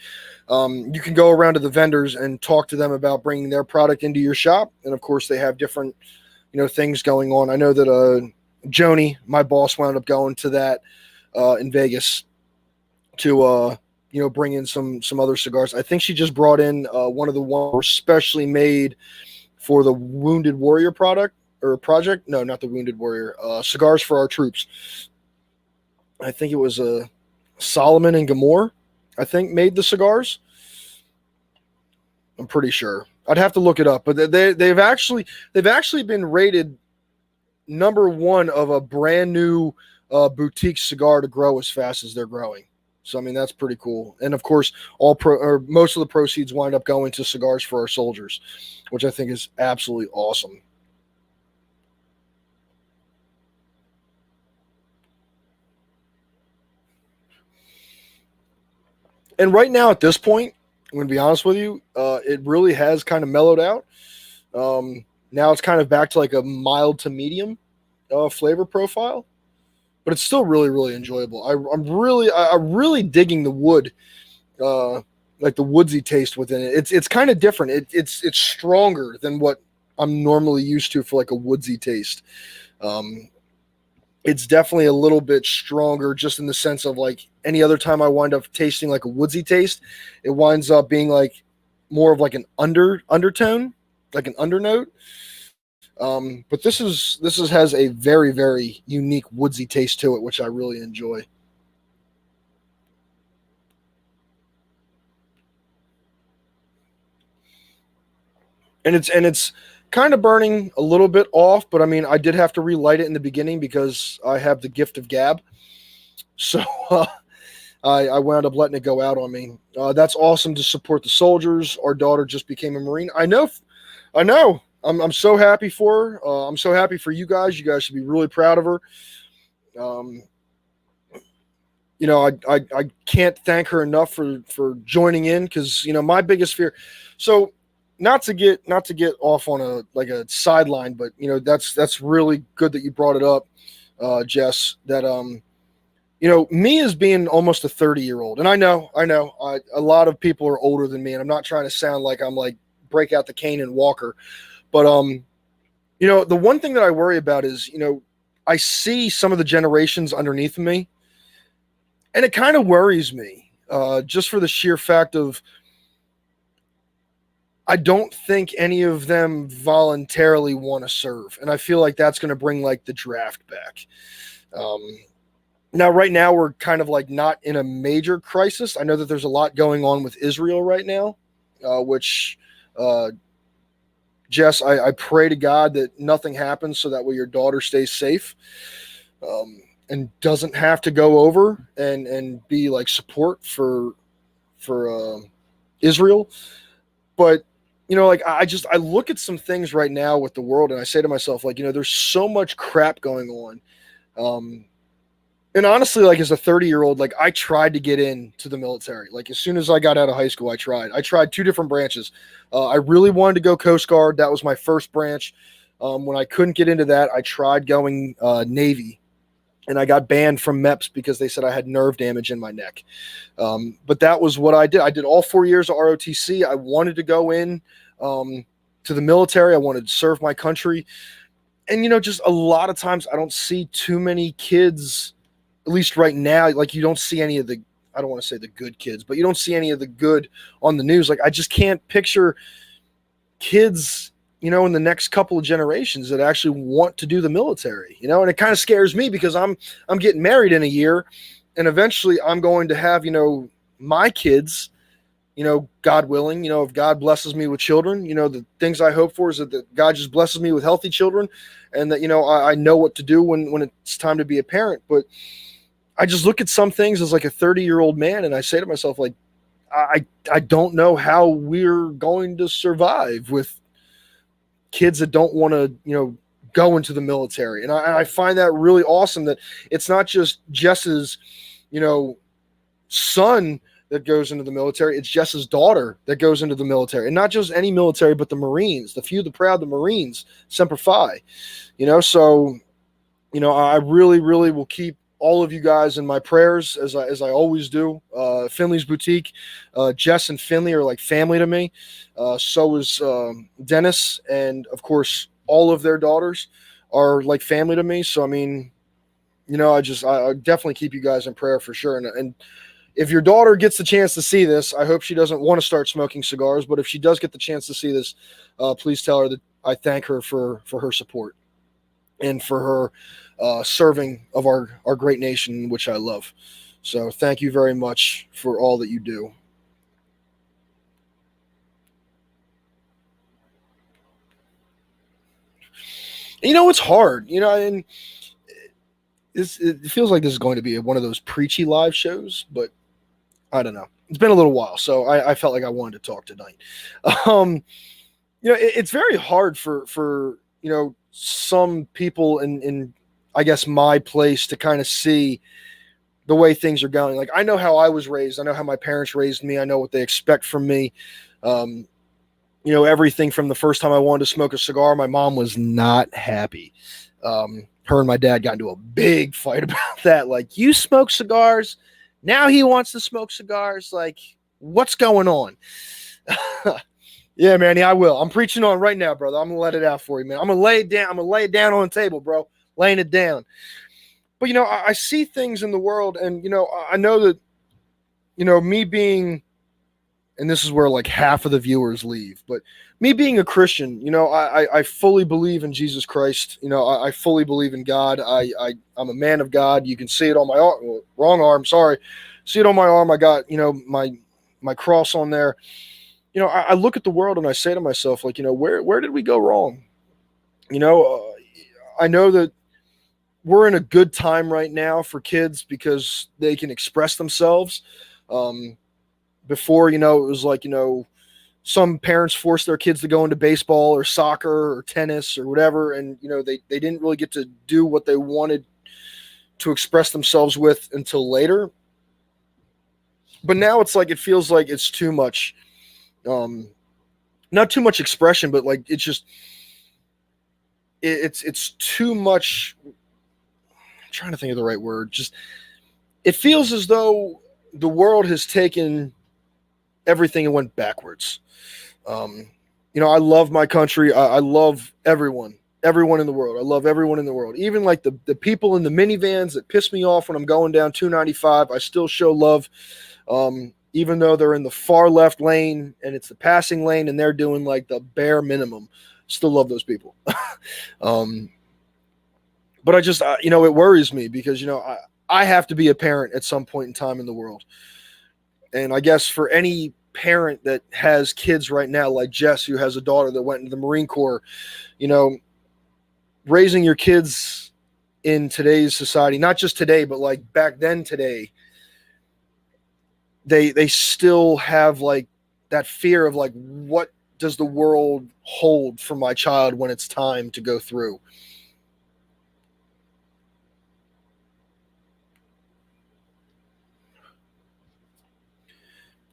Speaker 1: you can go around to the vendors and talk to them about bringing their product into your shop. And of course they have different, things going on. I know that, Joni, my boss, wound up going to that, in Vegas to, bring in some other cigars. I think she just brought in, one of the ones specially made for the Wounded Warrior project. No, not the Wounded Warrior. Cigars for Our Troops. I think it was Solomon and Gomorrah, I think, made the cigars. I'm pretty sure. I'd have to look it up, but they've actually been rated number one of a brand new boutique cigar to grow as fast as they're growing. So I mean that's pretty cool. And of course, most of the proceeds wind up going to Cigars for Our Soldiers, which I think is absolutely awesome. And right now, at this point, I'm going to be honest with you, it really has kind of mellowed out. Now it's kind of back to like a mild to medium flavor profile, but it's still really, really enjoyable. I'm really digging the wood, like the woodsy taste within it. It's kind of different. It's stronger than what I'm normally used to for like a woodsy taste. It's definitely a little bit stronger just in the sense of like any other time I wind up tasting like a woodsy taste, it winds up being like more of like an undertone, like an undernote. But this has a very, very unique woodsy taste to it, which I really enjoy. And it's kind of burning a little bit off, but I mean, I did have to relight it in the beginning because I have the gift of gab. So I wound up letting it go out on me. That's awesome to support the soldiers. Our daughter just became a Marine. I know. I'm so happy for her. I'm so happy for you guys. You guys should be really proud of her. I can't thank her enough for joining in because, my biggest fear. So not to get off on a sideline, but that's really good that you brought it up, Jess, that me as being almost a 30-year-old, and I know a lot of people are older than me, and I'm not trying to sound like I'm like break out the cane and walker, but the one thing that I worry about is, I see some of the generations underneath me, and it kind of worries me, just for the sheer fact of I don't think any of them voluntarily want to serve. And I feel like that's going to bring like the draft back. Um, Now, right now, we're kind of like not in a major crisis. I know that there's a lot going on with Israel right now, which, uh, Jess, I pray to God that nothing happens so that way your daughter stays safe, and doesn't have to go over and be like support for Israel. But like I look at some things right now with the world, and I say to myself, like, there's so much crap going on. And honestly, like as a 30-year-old, like I tried to get into the military. Like as soon as I got out of high school, I tried two different branches. I really wanted to go Coast Guard. That was my first branch. When I couldn't get into that, I tried going Navy, and I got banned from MEPS because they said I had nerve damage in my neck. But that was what I did. I did all 4 years of ROTC. I wanted to go in to the military. I wanted to serve my country. And, just a lot of times I don't see too many kids, at least right now, like you don't see any of the, I don't want to say the good kids, but you don't see any of the good on the news. Like I just can't picture kids, in the next couple of generations that actually want to do the military, and it kind of scares me because I'm getting married in a year, and eventually I'm going to have, my kids, God willing, if God blesses me with children, the things I hope for is that God just blesses me with healthy children, and that, I know what to do when it's time to be a parent. But I just look at some things as like a 30-year-old man, and I say to myself, like, I don't know how we're going to survive with kids that don't want to, go into the military. And I find that really awesome that it's not just Jess's, son that goes into the military. It's Jess's daughter that goes into the military, and not just any military, but the Marines, the few, the proud, the Marines, Semper Fi, so, I really, really will keep all of you guys in my prayers as I always do. Finley's Boutique, Jess and Finley are like family to me. So is Dennis, and of course all of their daughters are like family to me. So I mean, I definitely keep you guys in prayer for sure. And if your daughter gets the chance to see this, I hope she doesn't want to start smoking cigars. But if she does get the chance to see this, please tell her that I thank her for her support and for her serving of our great nation, which I love. So thank you very much for all that you do. It's hard, and it feels like this is going to be one of those preachy live shows, but I don't know. It's been a little while, so I felt like I wanted to talk tonight. It's very hard for some people in I guess my place to kind of see the way things are going. Like I know how I was raised. I know how my parents raised me. I know what they expect from me. Everything from the first time I wanted to smoke a cigar, my mom was not happy. Her and my dad got into a big fight about that. Like, you smoke cigars, now he wants to smoke cigars. Like, what's going on? Yeah, Manny, I will. I'm preaching on right now, brother. I'm gonna let it out for you, man. I'm gonna lay it down. I'm gonna lay it down on the table, bro. Laying it down. But I see things in the world, and I know that me being, and this is where like half of the viewers leave, but me being a Christian, I fully believe in Jesus Christ. I fully believe in God. I'm a man of God. You can see it on my arm, wrong arm. Sorry, see it on my arm. I got my cross on there. I look at the world and I say to myself, like, where did we go wrong? I know that we're in a good time right now for kids because they can express themselves. Before, it was like, some parents forced their kids to go into baseball or soccer or tennis or whatever. And, they didn't really get to do what they wanted to express themselves with until later. But now it's like, it feels like it's too much, not too much expression, but like, it's just, it's too much. I'm trying to think of the right word. Just, it feels as though the world has taken everything and went backwards. I love my country. I love everyone in the world. I love everyone in the world. Even like the people in the minivans that piss me off when I'm going down 295, I still show love. even though they're in the far left lane and it's the passing lane and they're doing like the bare minimum. Still love those people. um, but I just, it worries me because, I have to be a parent at some point in time in the world. And I guess for any parent that has kids right now, like Jess, who has a daughter that went into the Marine Corps, raising your kids in today's society, not just today, but like back then today, they still have like that fear of like, what does the world hold for my child when it's time to go through?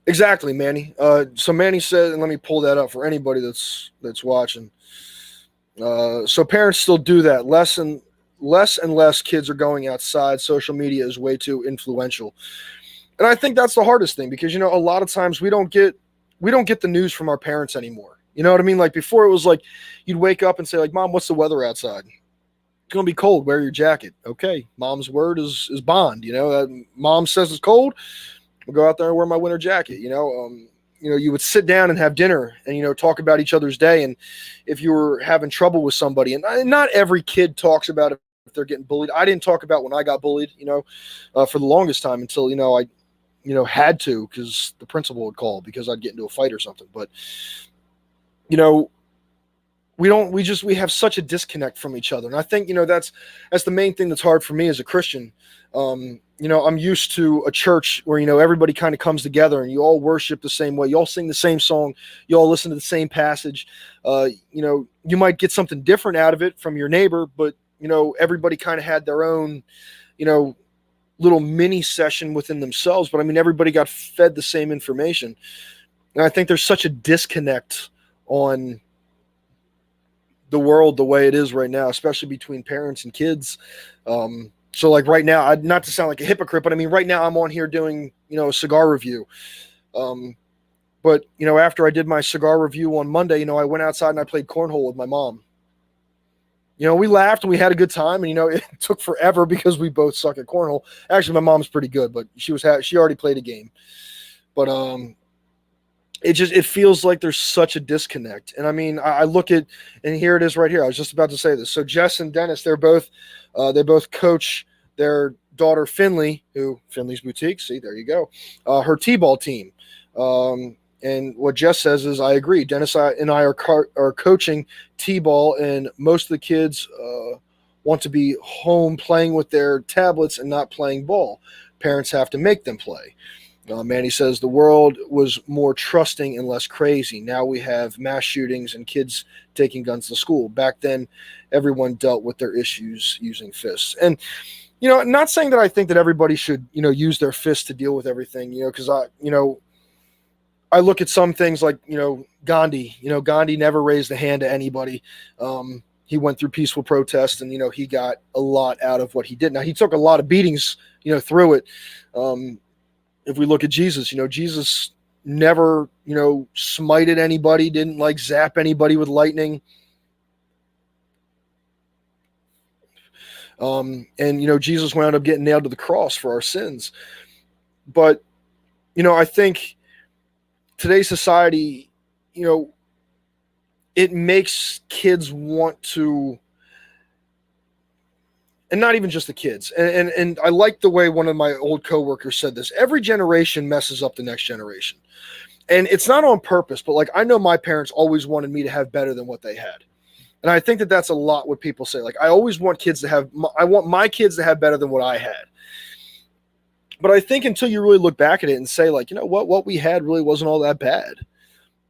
Speaker 1: Exactly, Manny. So Manny said, and let me pull that up for anybody that's watching. So parents still do that. Less and less kids are going outside. Social media is way too influential, and I think that's the hardest thing because a lot of times we don't get the news from our parents anymore. You know what I mean? Like before, it was like you'd wake up and say, like, "Mom, what's the weather outside?" It's gonna be cold. Wear your jacket. Okay, mom's word is bond. Mom says it's cold. I'll go out there and wear my winter jacket. You would sit down and have dinner and talk about each other's day. And if you were having trouble with somebody, and not every kid talks about it if they're getting bullied. I didn't talk about when I got bullied, for the longest time until I had to because the principal would call because I'd get into a fight or something. But we have such a disconnect from each other. And I think, that's the main thing that's hard for me as a Christian. I'm used to a church where, everybody kind of comes together and you all worship the same way. You all sing the same song. You all listen to the same passage. You might get something different out of it from your neighbor, but, everybody kind of had their own, little mini session within themselves. But I mean, everybody got fed the same information. And I think there's such a disconnect on the world the way it is right now, especially between parents and kids. So like right now, not to sound like a hypocrite, but I mean, right now I'm on here doing, a cigar review. But after I did my cigar review on Monday, I went outside and I played cornhole with my mom. We laughed and we had a good time, and it took forever because we both suck at cornhole. Actually, my mom's pretty good, but she already played a game. But it feels like there's such a disconnect. And I mean, I look at, and here it is right here. I was just about to say this. So Jess and Dennis, they both coach their daughter Finley, who Finley's Boutique. See, there you go. Her T-ball team. And what Jess says is, I agree. Dennis and I are coaching T-ball, and most of the kids want to be home playing with their tablets and not playing ball. Parents have to make them play. Manny says the world was more trusting and less crazy. Now we have mass shootings and kids taking guns to school. Back then, everyone dealt with their issues using fists. And, not saying that I think that everybody should, use their fists to deal with everything, because I look at some things like, Gandhi. Gandhi never raised a hand to anybody. He went through peaceful protest and, he got a lot out of what he did. Now, he took a lot of beatings, through it. If we look at Jesus, Jesus never, smited anybody, didn't like zap anybody with lightning. And, Jesus wound up getting nailed to the cross for our sins. But, I think today's society, it makes kids want to, and not even just the kids. And I like the way one of my old coworkers said this. Every generation messes up the next generation. And it's not on purpose, but like, I know my parents always wanted me to have better than what they had. And I think that that's a lot what people say. Like, I always want I want my kids to have better than what I had. But I think until you really look back at it and say, like, what we had really wasn't all that bad.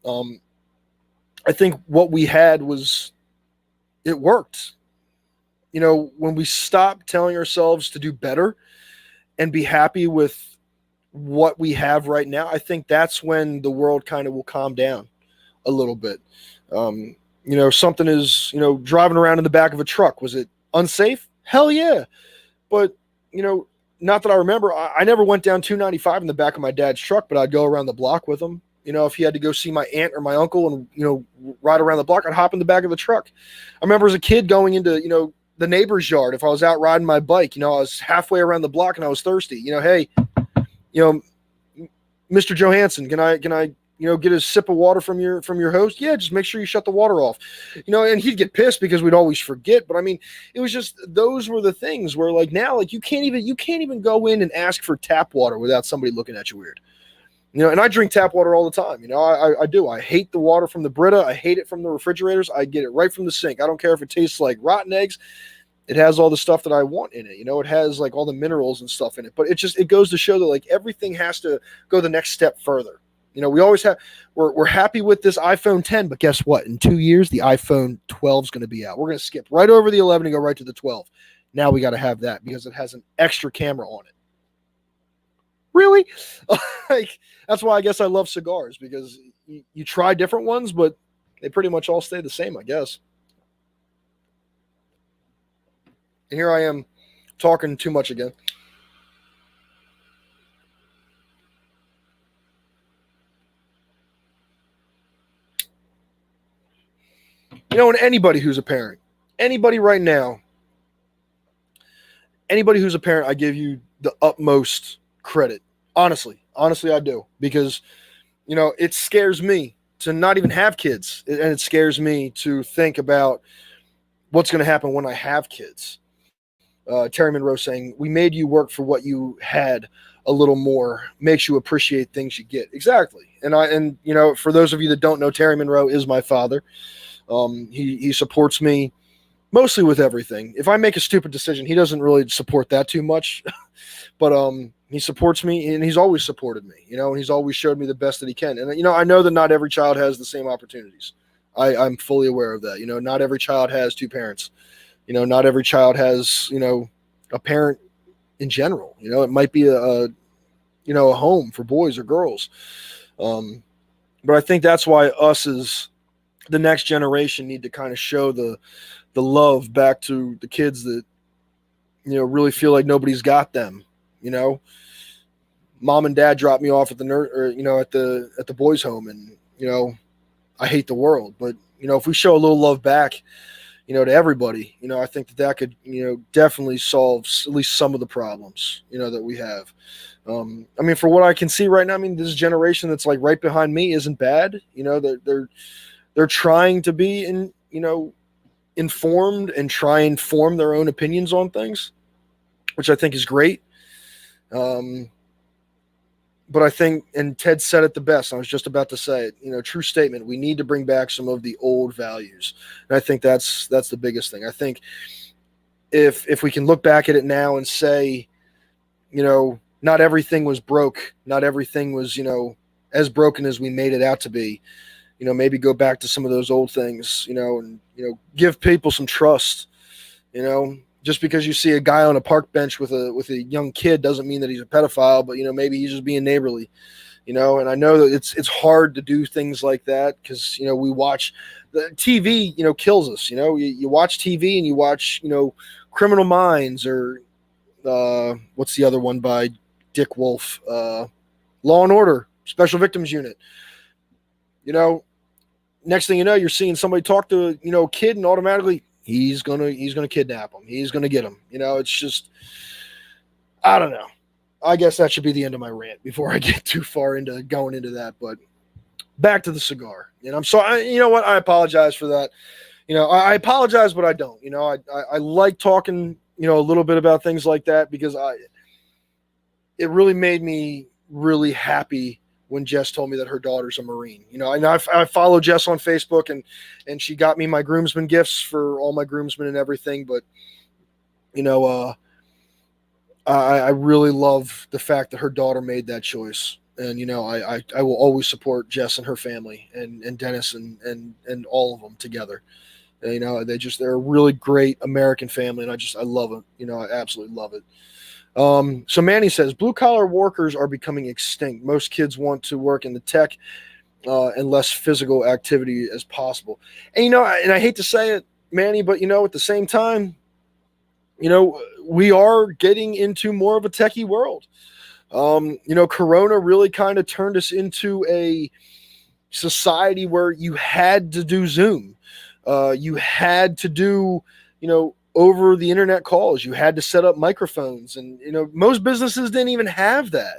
Speaker 1: I think what we had it worked. When we stop telling ourselves to do better and be happy with what we have right now, I think that's when the world kind of will calm down a little bit. Something is, driving around in the back of a truck. Was it unsafe? Hell yeah. But, not that I remember, I never went down 295 in the back of my dad's truck, but I'd go around the block with him. If he had to go see my aunt or my uncle and, ride around the block, I'd hop in the back of the truck. I remember as a kid going into, the neighbor's yard. If I was out riding my bike, I was halfway around the block and I was thirsty. Hey, me Mr. Johansson, can I get a sip of water from your host? Yeah, just make sure you shut the water off. And he'd get pissed because we'd always forget. But I mean, it was just, those were the things where, like, now, like, you can't even go in and ask for tap water without somebody looking at you weird. And I drink tap water all the time. I do. I hate the water from the Brita. I hate it from the refrigerators. I get it right from the sink. I don't care if it tastes like rotten eggs. It has all the stuff that I want in it. It has like all the minerals and stuff in it. But it goes to show that, like, everything has to go the next step further. We always have, we're happy with this iPhone 10, but guess what? In 2 years, the iPhone 12 is going to be out. We're going to skip right over the 11 and go right to the 12. Now we got to have that because it has an extra camera on it. Really? Like, that's why I guess I love cigars, because you try different ones, but they pretty much all stay the same, I guess. And here I am talking too much again. And anybody who's a parent, anybody right now, anybody who's a parent, I give you the utmost credit. Honestly, I do. Because, it scares me to not even have kids. And it scares me to think about what's going to happen when I have kids. Terry Monroe saying, we made you work for what you had a little more, makes you appreciate things you get. Exactly. And for those of you that don't know, Terry Monroe is my father. He supports me mostly with everything. If I make a stupid decision, he doesn't really support that too much, but he supports me, and he's always supported me, and he's always showed me the best that he can. And, I know that not every child has the same opportunities. I'm fully aware of that. Not every child has two parents. Not every child has, a parent in general. It might be a home for boys or girls. But I think that's why us as the next generation need to kind of show the love back to the kids that, really feel like nobody's got them. Mom and dad dropped me off at the at the boys' home, and, I hate the world. But, if we show a little love back, to everybody, I think that could, definitely solve at least some of the problems, that we have. I mean, for what I can see right now, I mean, this generation that's like right behind me isn't bad. They're trying to be informed and try and form their own opinions on things, which I think is great. But I think, and Ted said it the best, I was just about to say it, true statement. We need to bring back some of the old values. And I think that's the biggest thing. I think if we can look back at it now and say, not everything was broke. Not everything was, as broken as we made it out to be. Maybe go back to some of those old things, and, give people some trust. Just because you see a guy on a park bench with a young kid doesn't mean that he's a pedophile, but, maybe he's just being neighborly, and I know that it's hard to do things like that because, we watch the TV, kills us. You watch TV and you watch, Criminal Minds or what's the other one by Dick Wolf, Law and Order, Special Victims Unit. Next thing you know, you're seeing somebody talk to a kid, and automatically he's gonna kidnap him. He's gonna get him. It's just, I don't know. I guess that should be the end of my rant before I get too far into going into that. But back to the cigar. And I'm sorry. You know what? I apologize for that. I apologize, but I don't. I like talking, a little bit about things like that because it really made me really happy when Jess told me that her daughter's a Marine. And I follow Jess on Facebook, and she got me my groomsmen gifts for all my groomsmen and everything. But, I really love the fact that her daughter made that choice. And, I will always support Jess and her family and Dennis and all of them together. And, they're a really great American family. And I love it. I absolutely love it. So Manny says, blue collar workers are becoming extinct. Most kids want to work in the tech and less physical activity as possible. And, and I hate to say it, Manny, but, at the same time, we are getting into more of a techie world. Corona really kind of turned us into a society where you had to do Zoom. You had to do, over the internet calls. You had to set up microphones, and most businesses didn't even have that.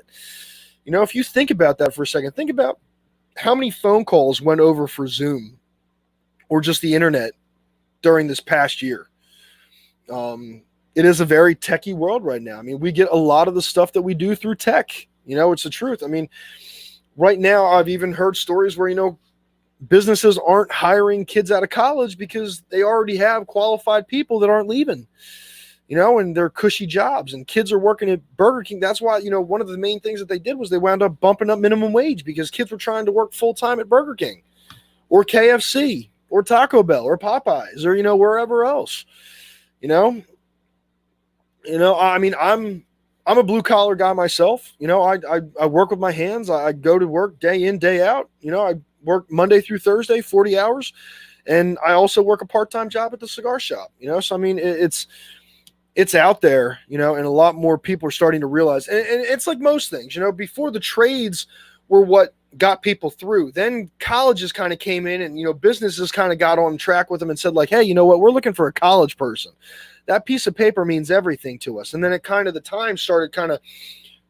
Speaker 1: If you think about that for a second, think about how many phone calls went over for Zoom or just the internet during this past year. It is a very techie world right now. I mean, we get a lot of the stuff that we do through tech. It's the truth. I mean, right now I've even heard stories where, businesses aren't hiring kids out of college because they already have qualified people that aren't leaving, and they're cushy jobs, and kids are working at Burger King. That's why, one of the main things that they did was they wound up bumping up minimum wage because kids were trying to work full time at Burger King or KFC or Taco Bell or Popeyes or, wherever else, I mean, I'm a blue collar guy myself. I work with my hands. I go to work day in, day out. I work Monday through Thursday, 40 hours. And I also work a part-time job at the cigar shop, so I mean, it's out there, and a lot more people are starting to realize, and it's like most things, before the trades were what got people through. Then colleges kind of came in and, businesses kind of got on track with them and said like, hey, you know what, we're looking for a college person. That piece of paper means everything to us. And then the time started kind of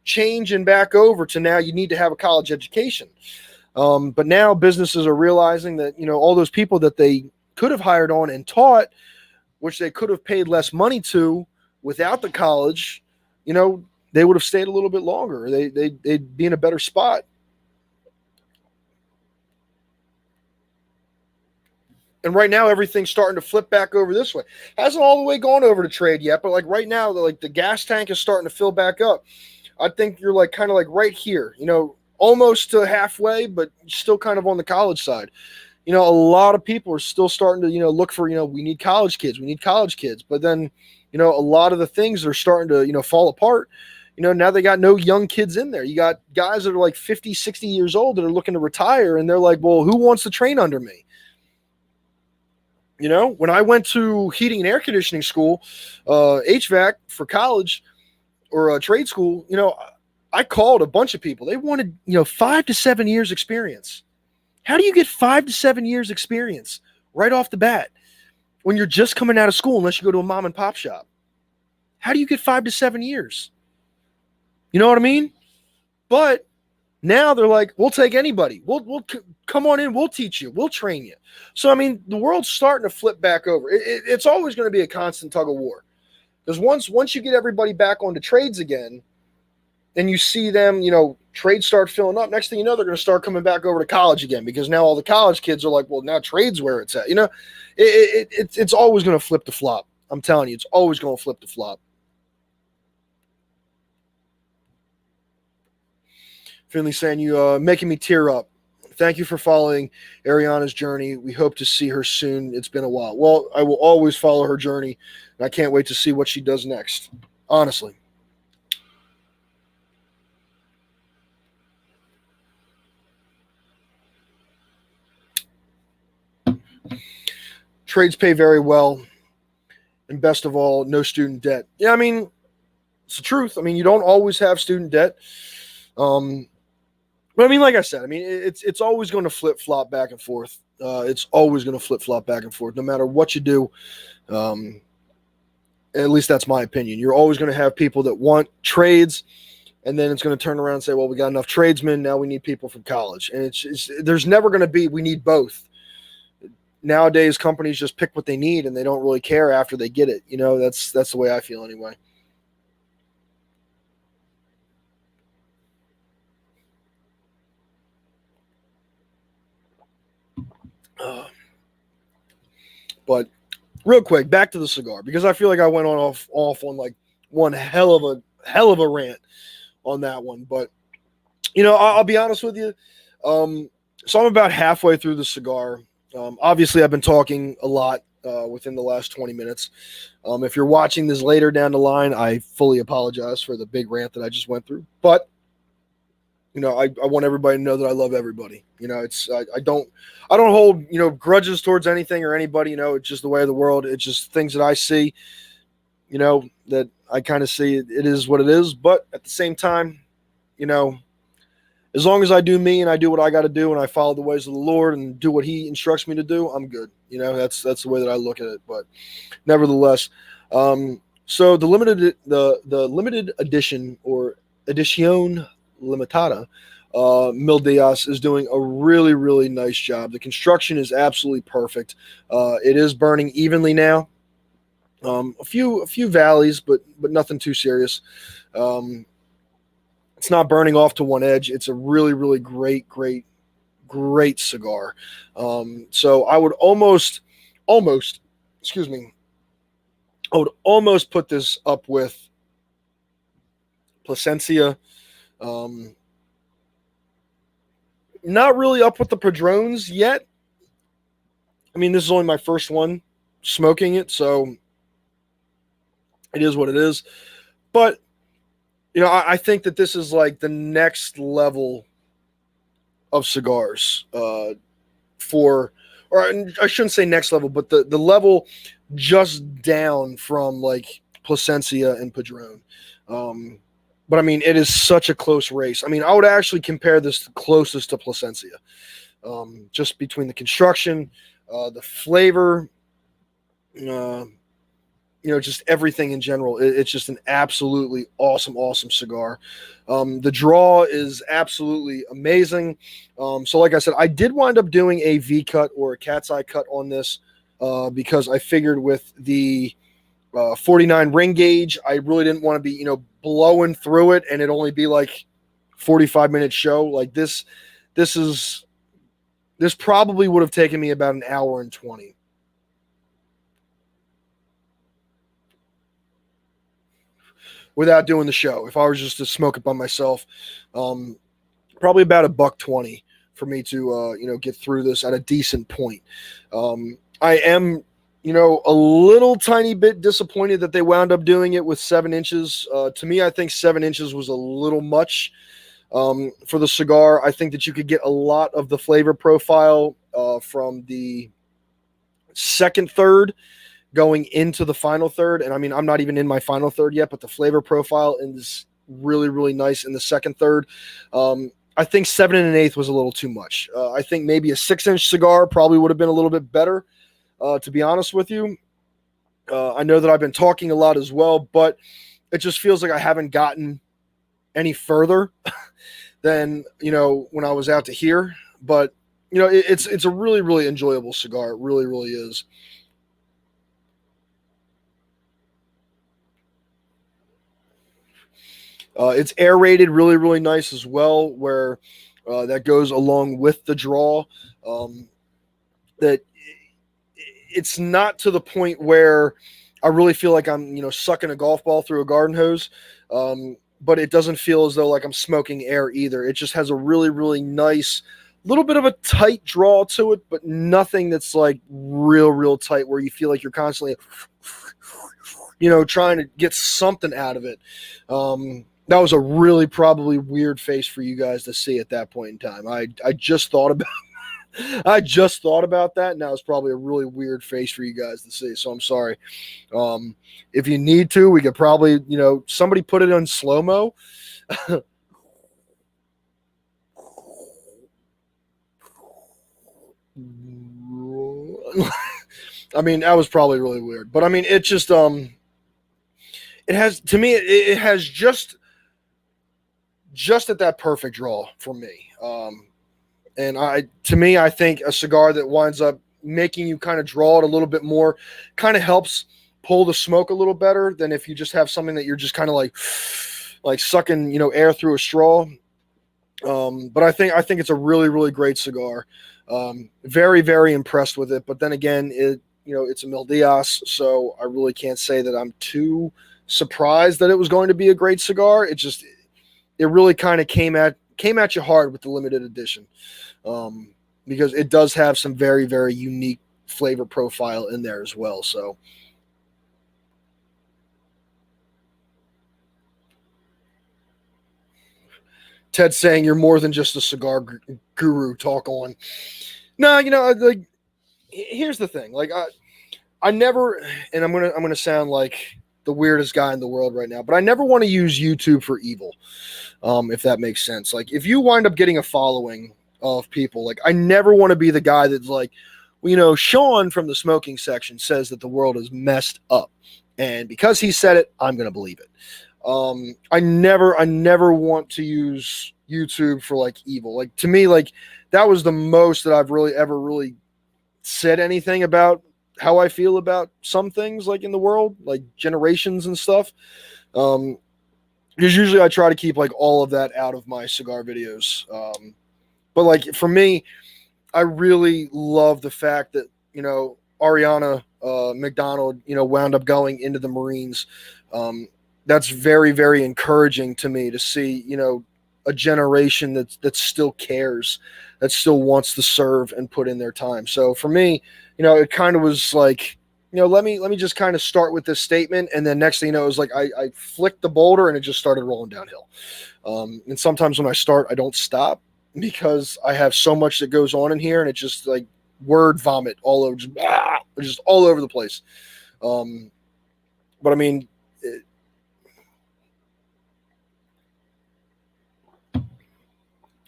Speaker 1: changing back over to now you need to have a college education. But now businesses are realizing that, all those people that they could have hired on and taught, which they could have paid less money to without the college, they would have stayed a little bit longer. They'd be in a better spot. And right now, everything's starting to flip back over this way. Hasn't all the way gone over to trade yet, but like right now, the gas tank is starting to fill back up. I think you're like kind of like right here, almost to halfway, but still kind of on the college side. A lot of people are still starting to, look for, we need college kids. We need college kids. But then, a lot of the things are starting to, fall apart. Now they got no young kids in there. You got guys that are like 50, 60 years old that are looking to retire. And they're like, well, who wants to train under me? When I went to heating and air conditioning school, HVAC for college or trade school, I called a bunch of people. They wanted, 5 to 7 years experience. How do you get 5 to 7 years experience right off the bat when you're just coming out of school, unless you go to a mom and pop shop? How do you get 5 to 7 years? You know what I mean? But now they're like, we'll take anybody. We'll come on in. We'll teach you. We'll train you. So, I mean, the world's starting to flip back over. It's always going to be a constant tug of war. Because once you get everybody back onto trades again, and you see them, trades start filling up, next thing you know, they're going to start coming back over to college again because now all the college kids are like, well, now trade's where it's at. It's always going to flip the flop. I'm telling you, it's always going to flip the flop. Finley saying, you making me tear up. Thank you for following Ariana's journey. We hope to see her soon. It's been a while. Well, I will always follow her journey, and I can't wait to see what she does next. Honestly. Trades pay very well. And best of all, no student debt. Yeah, I mean, it's the truth. I mean, you don't always have student debt. But I mean, like I said, I mean, it's always going to flip-flop back and forth. It's always going to flip-flop back and forth, no matter what you do. At least that's my opinion. You're always going to have people that want trades, and then it's going to turn around and say, well, we got enough tradesmen, now we need people from college. And there's never going to be, we need both. Nowadays, companies just pick what they need, and they don't really care after they get it. That's the way I feel anyway. But real quick, back to the cigar, because I feel like I went off on like one hell of a rant on that one. But I'll be honest with you. So I'm about halfway through the cigar. Obviously, I've been talking a lot within the last 20 minutes. If you're watching this later down the line, I fully apologize for the big rant that I just went through. But I want everybody to know that I love everybody. I don't hold, grudges towards anything or anybody. It's just the way of the world. It's just things that I see, that I kind of see it is what it is. But at the same time, as long as I do me and I do what I got to do and I follow the ways of the Lord and do what He instructs me to do, I'm good. That's the way that I look at it. But nevertheless, so the limited edition or Edicion Limitada, Mil Diaz is doing a really, really nice job. The construction is absolutely perfect. It is burning evenly now. A few valleys, but nothing too serious. It's not burning off to one edge. It's a really, really great cigar. So I would almost, excuse me, I would almost put this up with Plasencia. Not really up with the Padrones yet. I mean, this is only my first one smoking it, so it is what it is. But, I think that this is like the next level of cigars or I shouldn't say next level, but the level just down from like Plasencia and Padron. But I mean, it is such a close race. I mean, I would actually compare this closest to Plasencia, just between the construction, the flavor, just everything in general. It's just an absolutely awesome cigar. The draw is absolutely amazing. So like I said, I did wind up doing a V cut or a cat's eye cut on this because I figured with the 49 ring gauge, I really didn't want to be, blowing through it and it only be like 45-minute show. Like this probably would have taken me about an hour and 20. Without doing the show. If I was just to smoke it by myself, probably about $1.20 for me to, get through this at a decent point. I am, a little tiny bit disappointed that they wound up doing it with 7 inches. To me, I think 7 inches was a little much for the cigar. I think that you could get a lot of the flavor profile from the second third going into the final third. And I mean, I'm not even in my final third yet, but the flavor profile is really, really nice in the second third. I think 7 1/8 was a little too much. I think maybe a 6-inch cigar probably would have been a little bit better, to be honest with you. I know that I've been talking a lot as well, but it just feels like I haven't gotten any further than, when I was out to here. But, it's a really, really enjoyable cigar. It really, really is. It's aerated really, really nice as well, where that goes along with the draw. That it's not to the point where I really feel like I'm, sucking a golf ball through a garden hose. But it doesn't feel as though like I'm smoking air either. It just has a really, really nice, little bit of a tight draw to it, but nothing that's like real tight where you feel like you're constantly, trying to get something out of it. That was a really probably weird face for you guys to see at that point in time. I just thought about that, and that was probably a really weird face for you guys to see. So I'm sorry. If you need to, we could probably, somebody put it on slow-mo. I mean, that was probably really weird. But I mean, it just it has, to me, it has just at that perfect draw for me. And I think a cigar that winds up making you kind of draw it a little bit more kind of helps pull the smoke a little better than if you just have something that you're just kind of like sucking, air through a straw. But I think it's a really, really great cigar. Very, very impressed with it. But then again, it's a Mil Diaz, so I really can't say that I'm too surprised that it was going to be a great cigar. It really kind of came at you hard with the limited edition, because it does have some very, very unique flavor profile in there as well. So Ted's saying you're more than just a cigar guru. Talk on. No, like, here's the thing. Like, I never, and I'm gonna sound like the weirdest guy in the world right now, but I never want to use YouTube for evil, if that makes sense. Like, if you wind up getting a following of people, like, I never want to be the guy that's like, well, Sean from the smoking section says that the world is messed up, and because he said it, I'm going to believe it. I never want to use YouTube for like evil. Like to me, like that was the most that I've really ever really said anything about how I feel about some things like in the world, like generations and stuff. Um, because usually I try to keep like all of that out of my cigar videos. But like for me, I really love the fact that, Ariana McDonald, wound up going into the Marines. That's very, very encouraging to me to see, a generation that still cares, that still wants to serve and put in their time. So for me, it kind of was like, let me just kind of start with this statement, and then next thing you know, it was like I flicked the boulder and it just started rolling downhill. And sometimes when I start, I don't stop because I have so much that goes on in here, and it just like word vomit all over, just all over the place. But I mean,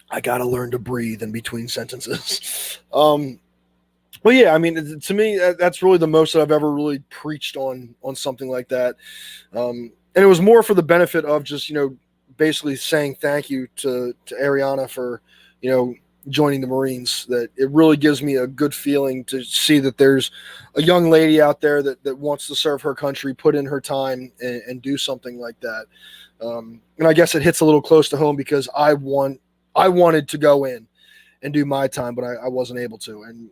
Speaker 1: I gotta learn to breathe in between sentences. Well, yeah, I mean, to me, that's really the most that I've ever really preached on something like that. And it was more for the benefit of just, basically saying thank you to Ariana for, joining the Marines. That it really gives me a good feeling to see that there's a young lady out there that wants to serve her country, put in her time, and do something like that. And I guess it hits a little close to home because I wanted to go in and do my time, but I wasn't able to. And,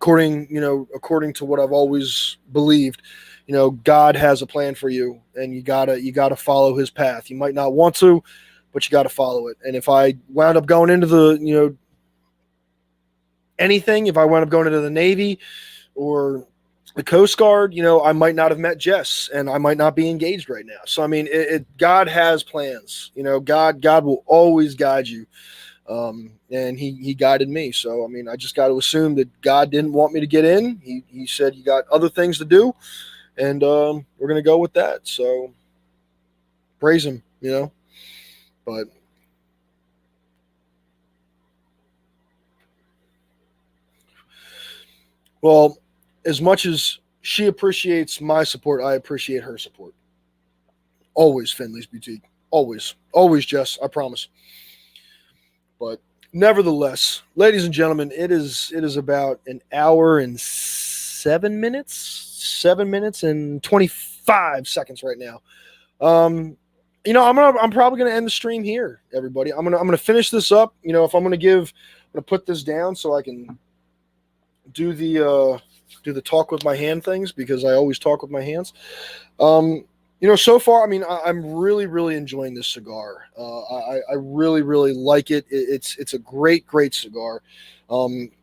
Speaker 1: according to what I've always believed, God has a plan for you, and you gotta follow his path. You might not want to, but you got to follow it. And if I wound up going into the, anything, if I wound up going into the Navy or the Coast Guard, I might not have met Jess, and I might not be engaged right now. So, I mean, God has plans, God will always guide you. And he guided me. So, I mean, I just got to assume that God didn't want me to get in. He said, you got other things to do, and we're going to go with that. So praise him, but well, as much as she appreciates my support, I appreciate her support. Always Finley's Boutique. Always, Jess. I promise. But nevertheless, ladies and gentlemen, it is about an hour and 7 minutes, 7 minutes and 25 seconds right now. I'm probably gonna end the stream here, everybody. I'm gonna finish this up. If I'm gonna put this down so I can do the talk with my hand things, because I always talk with my hands. So far, I mean, I'm really, really enjoying this cigar. I really, really like it. It's a great, great cigar.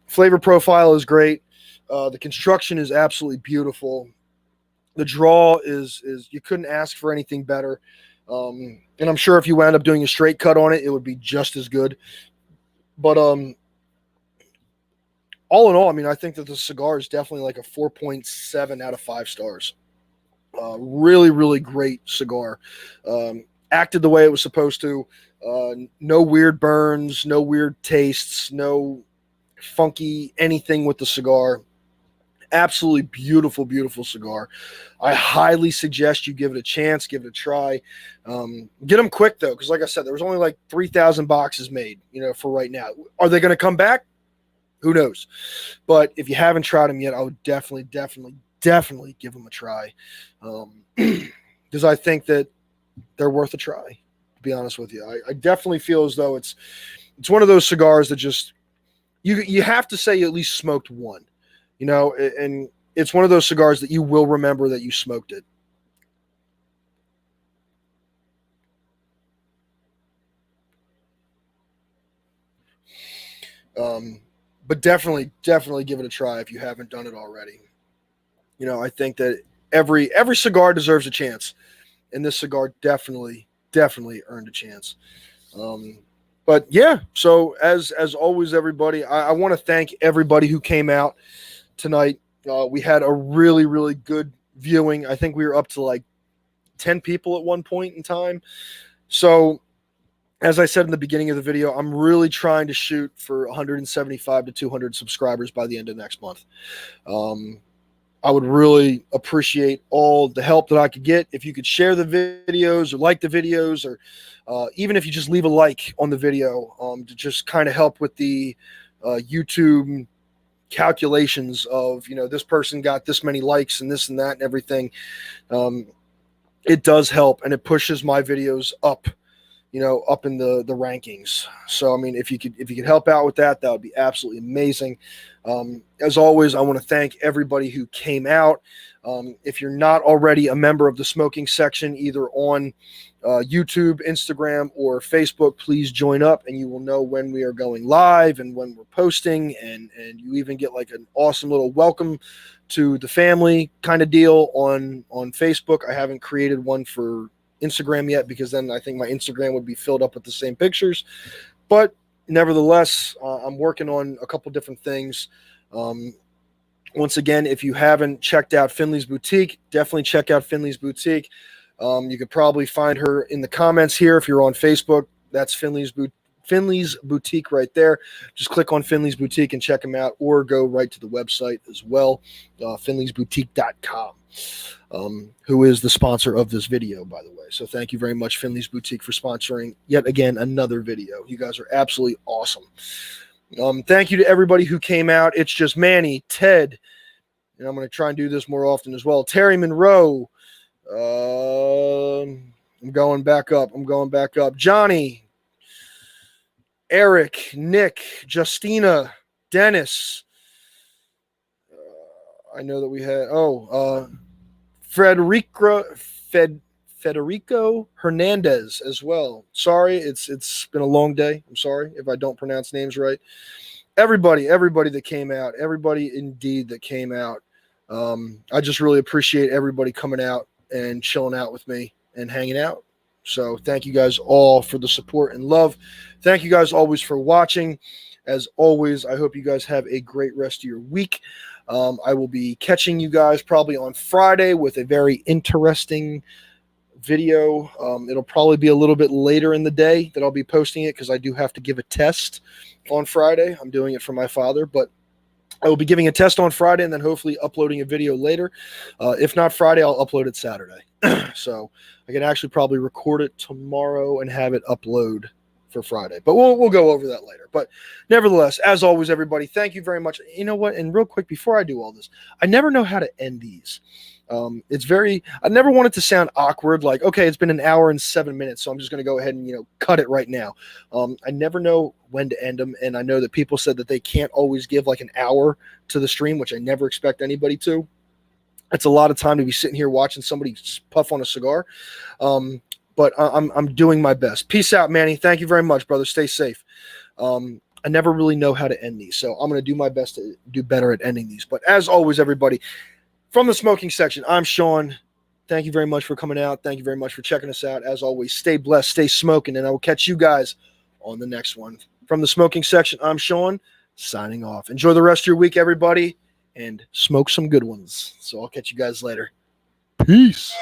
Speaker 1: Flavor profile is great. The construction is absolutely beautiful. The draw is you couldn't ask for anything better. And I'm sure if you wound up doing a straight cut on it, it would be just as good. But all in all, I mean, I think that the cigar is definitely like a 4.7 out of 5 stars. Really, really great cigar. Acted the way it was supposed to. No weird burns, no weird tastes, no funky anything with the cigar. Absolutely beautiful, beautiful cigar. I highly suggest you give it a chance, give it a try. Get them quick though, because like I said, there was only like 3,000 boxes made, for right now. Are they going to come back? Who knows? But if you haven't tried them yet, I would definitely give them a try, because I think that they're worth a try. To be honest with you, I definitely feel as though it's one of those cigars that just you have to say you at least smoked one. And it's one of those cigars that you will remember that you smoked it. But definitely give it a try if you haven't done it already. I think that every cigar deserves a chance, and this cigar definitely earned a chance. But yeah, so as always, everybody, I want to thank everybody who came out tonight. We had a really, really good viewing. I think we were up to like 10 people at one point in time. So as I said in the beginning of the video, I'm really trying to shoot for 175 to 200 subscribers by the end of next month. I would really appreciate all the help that I could get. If you could share the videos or like the videos, or even if you just leave a like on the video, to just kind of help with the YouTube calculations of, this person got this many likes and this and that and everything. It does help, and it pushes my videos up, up in the rankings. So, I mean, if you could help out with that, that would be absolutely amazing. As always, I want to thank everybody who came out. If you're not already a member of the smoking section, either on YouTube, Instagram, or Facebook, please join up, and you will know when we are going live and when we're posting, and you even get like an awesome little welcome to the family kind of deal on Facebook. I haven't created one for Instagram yet, because then I think my Instagram would be filled up with the same pictures. But nevertheless, I'm working on a couple different things. Once again, if you haven't checked out Finley's Boutique, definitely check out Finley's Boutique. You could probably find her in the comments here if you're on Facebook. That's Finley's Boutique right there. Just click on Finley's Boutique and check them out, or go right to the website as well, finleysboutique.com, who is the sponsor of this video, by the way. So thank you very much, Finley's Boutique, for sponsoring yet again another video. You guys are absolutely awesome. Thank you to everybody who came out. It's just Manny, Ted, and I'm going to try and do this more often as well. Terry Monroe. I'm going back up. Johnny, Eric, Nick, Justina, Dennis. I know that we had, Federico Hernandez as well. Sorry, it's been a long day. I'm sorry if I don't pronounce names right. Everybody that came out, everybody indeed that came out. I just really appreciate everybody coming out and chilling out with me and hanging out. So thank you guys all for the support and love. Thank you guys always for watching. As always, I hope you guys have a great rest of your week. I will be catching you guys probably on Friday with a very interesting video. It'll probably be a little bit later in the day that I'll be posting it, because I do have to give a test on Friday. I'm doing it for my father, but I will be giving a test on Friday and then hopefully uploading a video later. If not Friday, I'll upload it Saturday. So I can actually probably record it tomorrow and have it upload for Friday. But we'll go over that later. But nevertheless, as always, everybody, thank you very much. You know what? And real quick, before I do all this, I never know how to end these. I never want it to sound awkward, like, okay, it's been an hour and 7 minutes, so I'm just going to go ahead and, cut it right now. I never know when to end them. And I know that people said that they can't always give like an hour to the stream, which I never expect anybody to. It's a lot of time to be sitting here watching somebody puff on a cigar. But I'm doing my best. Peace out, Manny. Thank you very much, brother. Stay safe. I never really know how to end these, so I'm going to do my best to do better at ending these. But as always, everybody, from the smoking section, I'm Sean. Thank you very much for coming out. Thank you very much for checking us out. As always, stay blessed, stay smoking, and I will catch you guys on the next one. From the smoking section, I'm Sean, signing off. Enjoy the rest of your week, everybody, and smoke some good ones. So I'll catch you guys later. Peace.